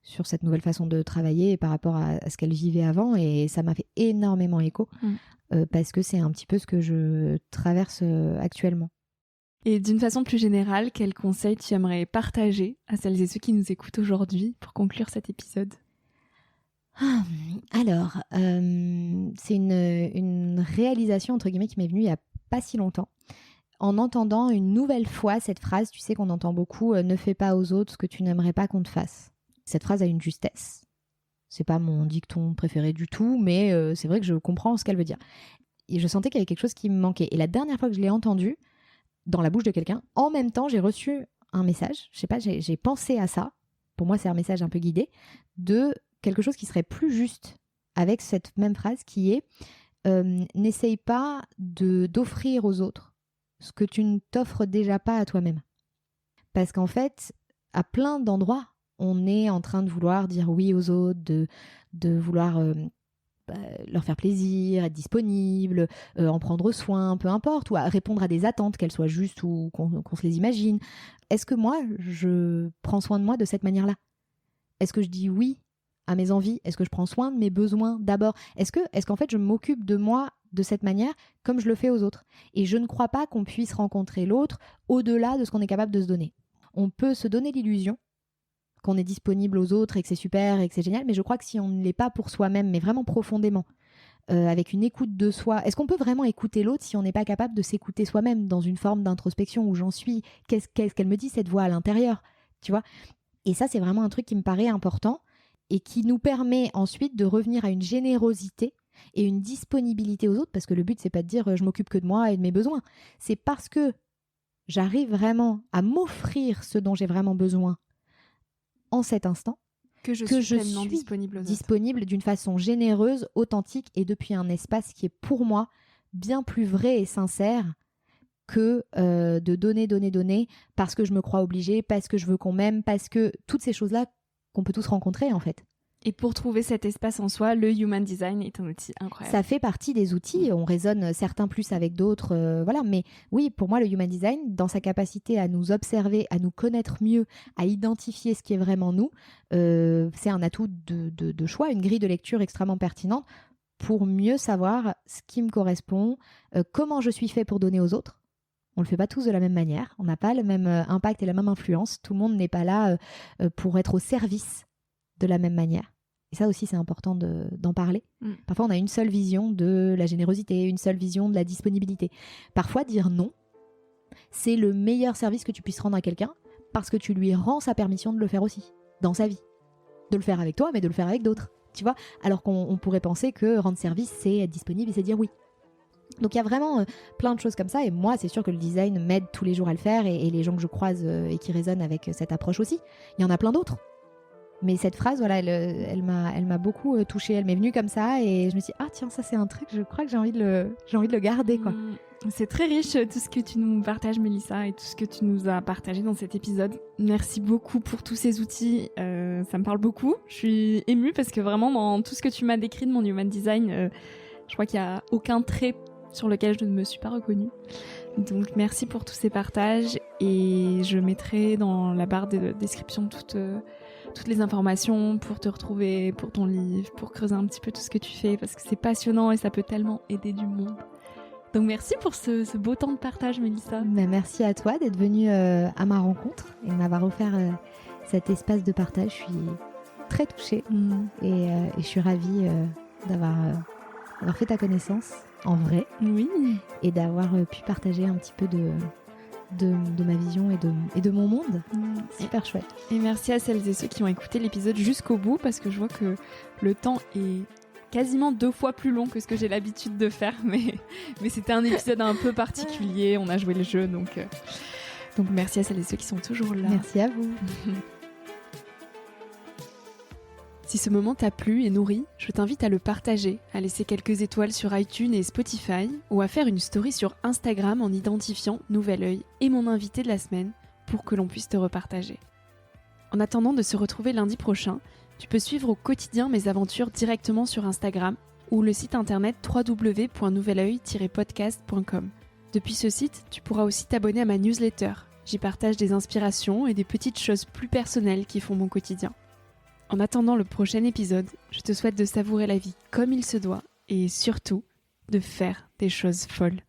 Speaker 1: sur cette nouvelle façon de travailler par rapport à ce qu'elle vivait avant, et ça m'a fait énormément écho. Parce que c'est un petit peu ce que je traverse actuellement.
Speaker 2: Et d'une façon plus générale, quels conseils tu aimerais partager à celles et ceux qui nous écoutent aujourd'hui pour conclure cet épisode ?
Speaker 1: Alors, c'est une réalisation, entre guillemets, qui m'est venue il n'y a pas si longtemps. En entendant une nouvelle fois cette phrase, tu sais qu'on entend beaucoup « ne fais pas aux autres ce que tu n'aimerais pas qu'on te fasse ». Cette phrase a une justesse. C'est pas mon dicton préféré du tout, mais c'est vrai que je comprends ce qu'elle veut dire. Et je sentais qu'il y avait quelque chose qui me manquait. Et la dernière fois que je l'ai entendu dans la bouche de quelqu'un, en même temps, j'ai reçu un message. Je sais pas, j'ai pensé à ça. Pour moi, c'est un message un peu guidé de quelque chose qui serait plus juste avec cette même phrase qui est n'essaye pas d'offrir aux autres ce que tu ne t'offres déjà pas à toi-même. Parce qu'en fait, à plein d'endroits, on est en train de vouloir dire oui aux autres, de vouloir leur faire plaisir, être disponible, en prendre soin, peu importe, ou à répondre à des attentes, qu'elles soient justes ou qu'on se les imagine. Est-ce que moi, je prends soin de moi de cette manière-là ? Est-ce que je dis oui à mes envies ? Est-ce que je prends soin de mes besoins d'abord ? Est-ce qu'en fait, je m'occupe de moi de cette manière comme je le fais aux autres ? Et je ne crois pas qu'on puisse rencontrer l'autre au-delà de ce qu'on est capable de se donner. On peut se donner l'illusion qu'on est disponible aux autres et que c'est super et que c'est génial, mais je crois que si on ne l'est pas pour soi-même, mais vraiment profondément, avec une écoute de soi, est-ce qu'on peut vraiment écouter l'autre si on n'est pas capable de s'écouter soi-même dans une forme d'introspection où j'en suis ? Qu'est-ce qu'elle me dit, cette voix à l'intérieur ? Tu vois ? Et ça, c'est vraiment un truc qui me paraît important et qui nous permet ensuite de revenir à une générosité et une disponibilité aux autres, parce que le but, c'est pas de dire je m'occupe que de moi et de mes besoins. C'est parce que j'arrive vraiment à m'offrir ce dont j'ai vraiment besoin en cet instant,
Speaker 2: que je suis
Speaker 1: disponible d'une façon généreuse, authentique et depuis un espace qui est pour moi bien plus vrai et sincère que de donner parce que je me crois obligée, parce que je veux qu'on m'aime, parce que toutes ces choses-là qu'on peut tous rencontrer en fait.
Speaker 2: Et pour trouver cet espace en soi, le Human Design est un outil incroyable.
Speaker 1: Ça fait partie des outils, on raisonne certains plus avec d'autres, voilà. Mais oui, pour moi, le Human Design, dans sa capacité à nous observer, à nous connaître mieux, à identifier ce qui est vraiment nous, c'est un atout de choix, une grille de lecture extrêmement pertinente pour mieux savoir ce qui me correspond, comment je suis fait pour donner aux autres. On ne le fait pas tous de la même manière, on n'a pas le même impact et la même influence, tout le monde n'est pas là pour être au service de la même manière. Et ça aussi, c'est important d'en parler. Parfois, on a une seule vision de la générosité, une seule vision de la disponibilité. Parfois, dire non, c'est le meilleur service que tu puisses rendre à quelqu'un parce que tu lui rends sa permission de le faire aussi, dans sa vie. De le faire avec toi, mais de le faire avec d'autres. Tu vois ? Alors qu'on pourrait penser que rendre service, c'est être disponible et c'est dire oui. Donc il y a vraiment plein de choses comme ça, et moi c'est sûr que le design m'aide tous les jours à le faire, et les gens que je croise et qui résonnent avec cette approche aussi, il y en a plein d'autres. Mais cette phrase, voilà, elle m'a beaucoup touchée. Elle m'est venue comme ça et je me suis dit, ah tiens, ça c'est un truc, je crois que j'ai envie de le garder, quoi.
Speaker 2: C'est très riche tout ce que tu nous partages, Mélissa, et tout ce que tu nous as partagé dans cet épisode. Merci beaucoup pour tous ces outils, ça me parle beaucoup. Je suis émue parce que vraiment dans tout ce que tu m'as décrit de mon human design, je crois qu'il n'y a aucun trait sur lequel je ne me suis pas reconnue. Donc merci pour tous ces partages et je mettrai dans la barre de description toutes les informations pour te retrouver, pour ton livre, pour creuser un petit peu tout ce que tu fais parce que c'est passionnant et ça peut tellement aider du monde. Donc merci pour ce beau temps de partage, Mélissa.
Speaker 1: Ben, merci à toi d'être venue à ma rencontre et de m'avoir offert cet espace de partage. Je suis très touchée et je suis ravie d'avoir fait ta connaissance en vrai.
Speaker 2: Oui.
Speaker 1: Et d'avoir pu partager un petit peu de ma vision et de mon monde. Super chouette.
Speaker 2: Et merci à celles et ceux qui ont écouté l'épisode jusqu'au bout parce que je vois que le temps est quasiment 2 fois plus long que ce que j'ai l'habitude de faire, mais c'était un épisode un peu particulier, on a joué le jeu, donc merci à celles et ceux qui sont toujours là.
Speaker 1: Merci à vous.
Speaker 2: Si ce moment t'a plu et nourri, je t'invite à le partager, à laisser quelques étoiles sur iTunes et Spotify, ou à faire une story sur Instagram en identifiant Nouvel Oeil et mon invité de la semaine pour que l'on puisse te repartager. En attendant de se retrouver lundi prochain, tu peux suivre au quotidien mes aventures directement sur Instagram ou le site internet www.nouveloeil-podcast.com. Depuis ce site, tu pourras aussi t'abonner à ma newsletter. J'y partage des inspirations et des petites choses plus personnelles qui font mon quotidien. En attendant le prochain épisode, je te souhaite de savourer la vie comme il se doit et surtout de faire des choses folles.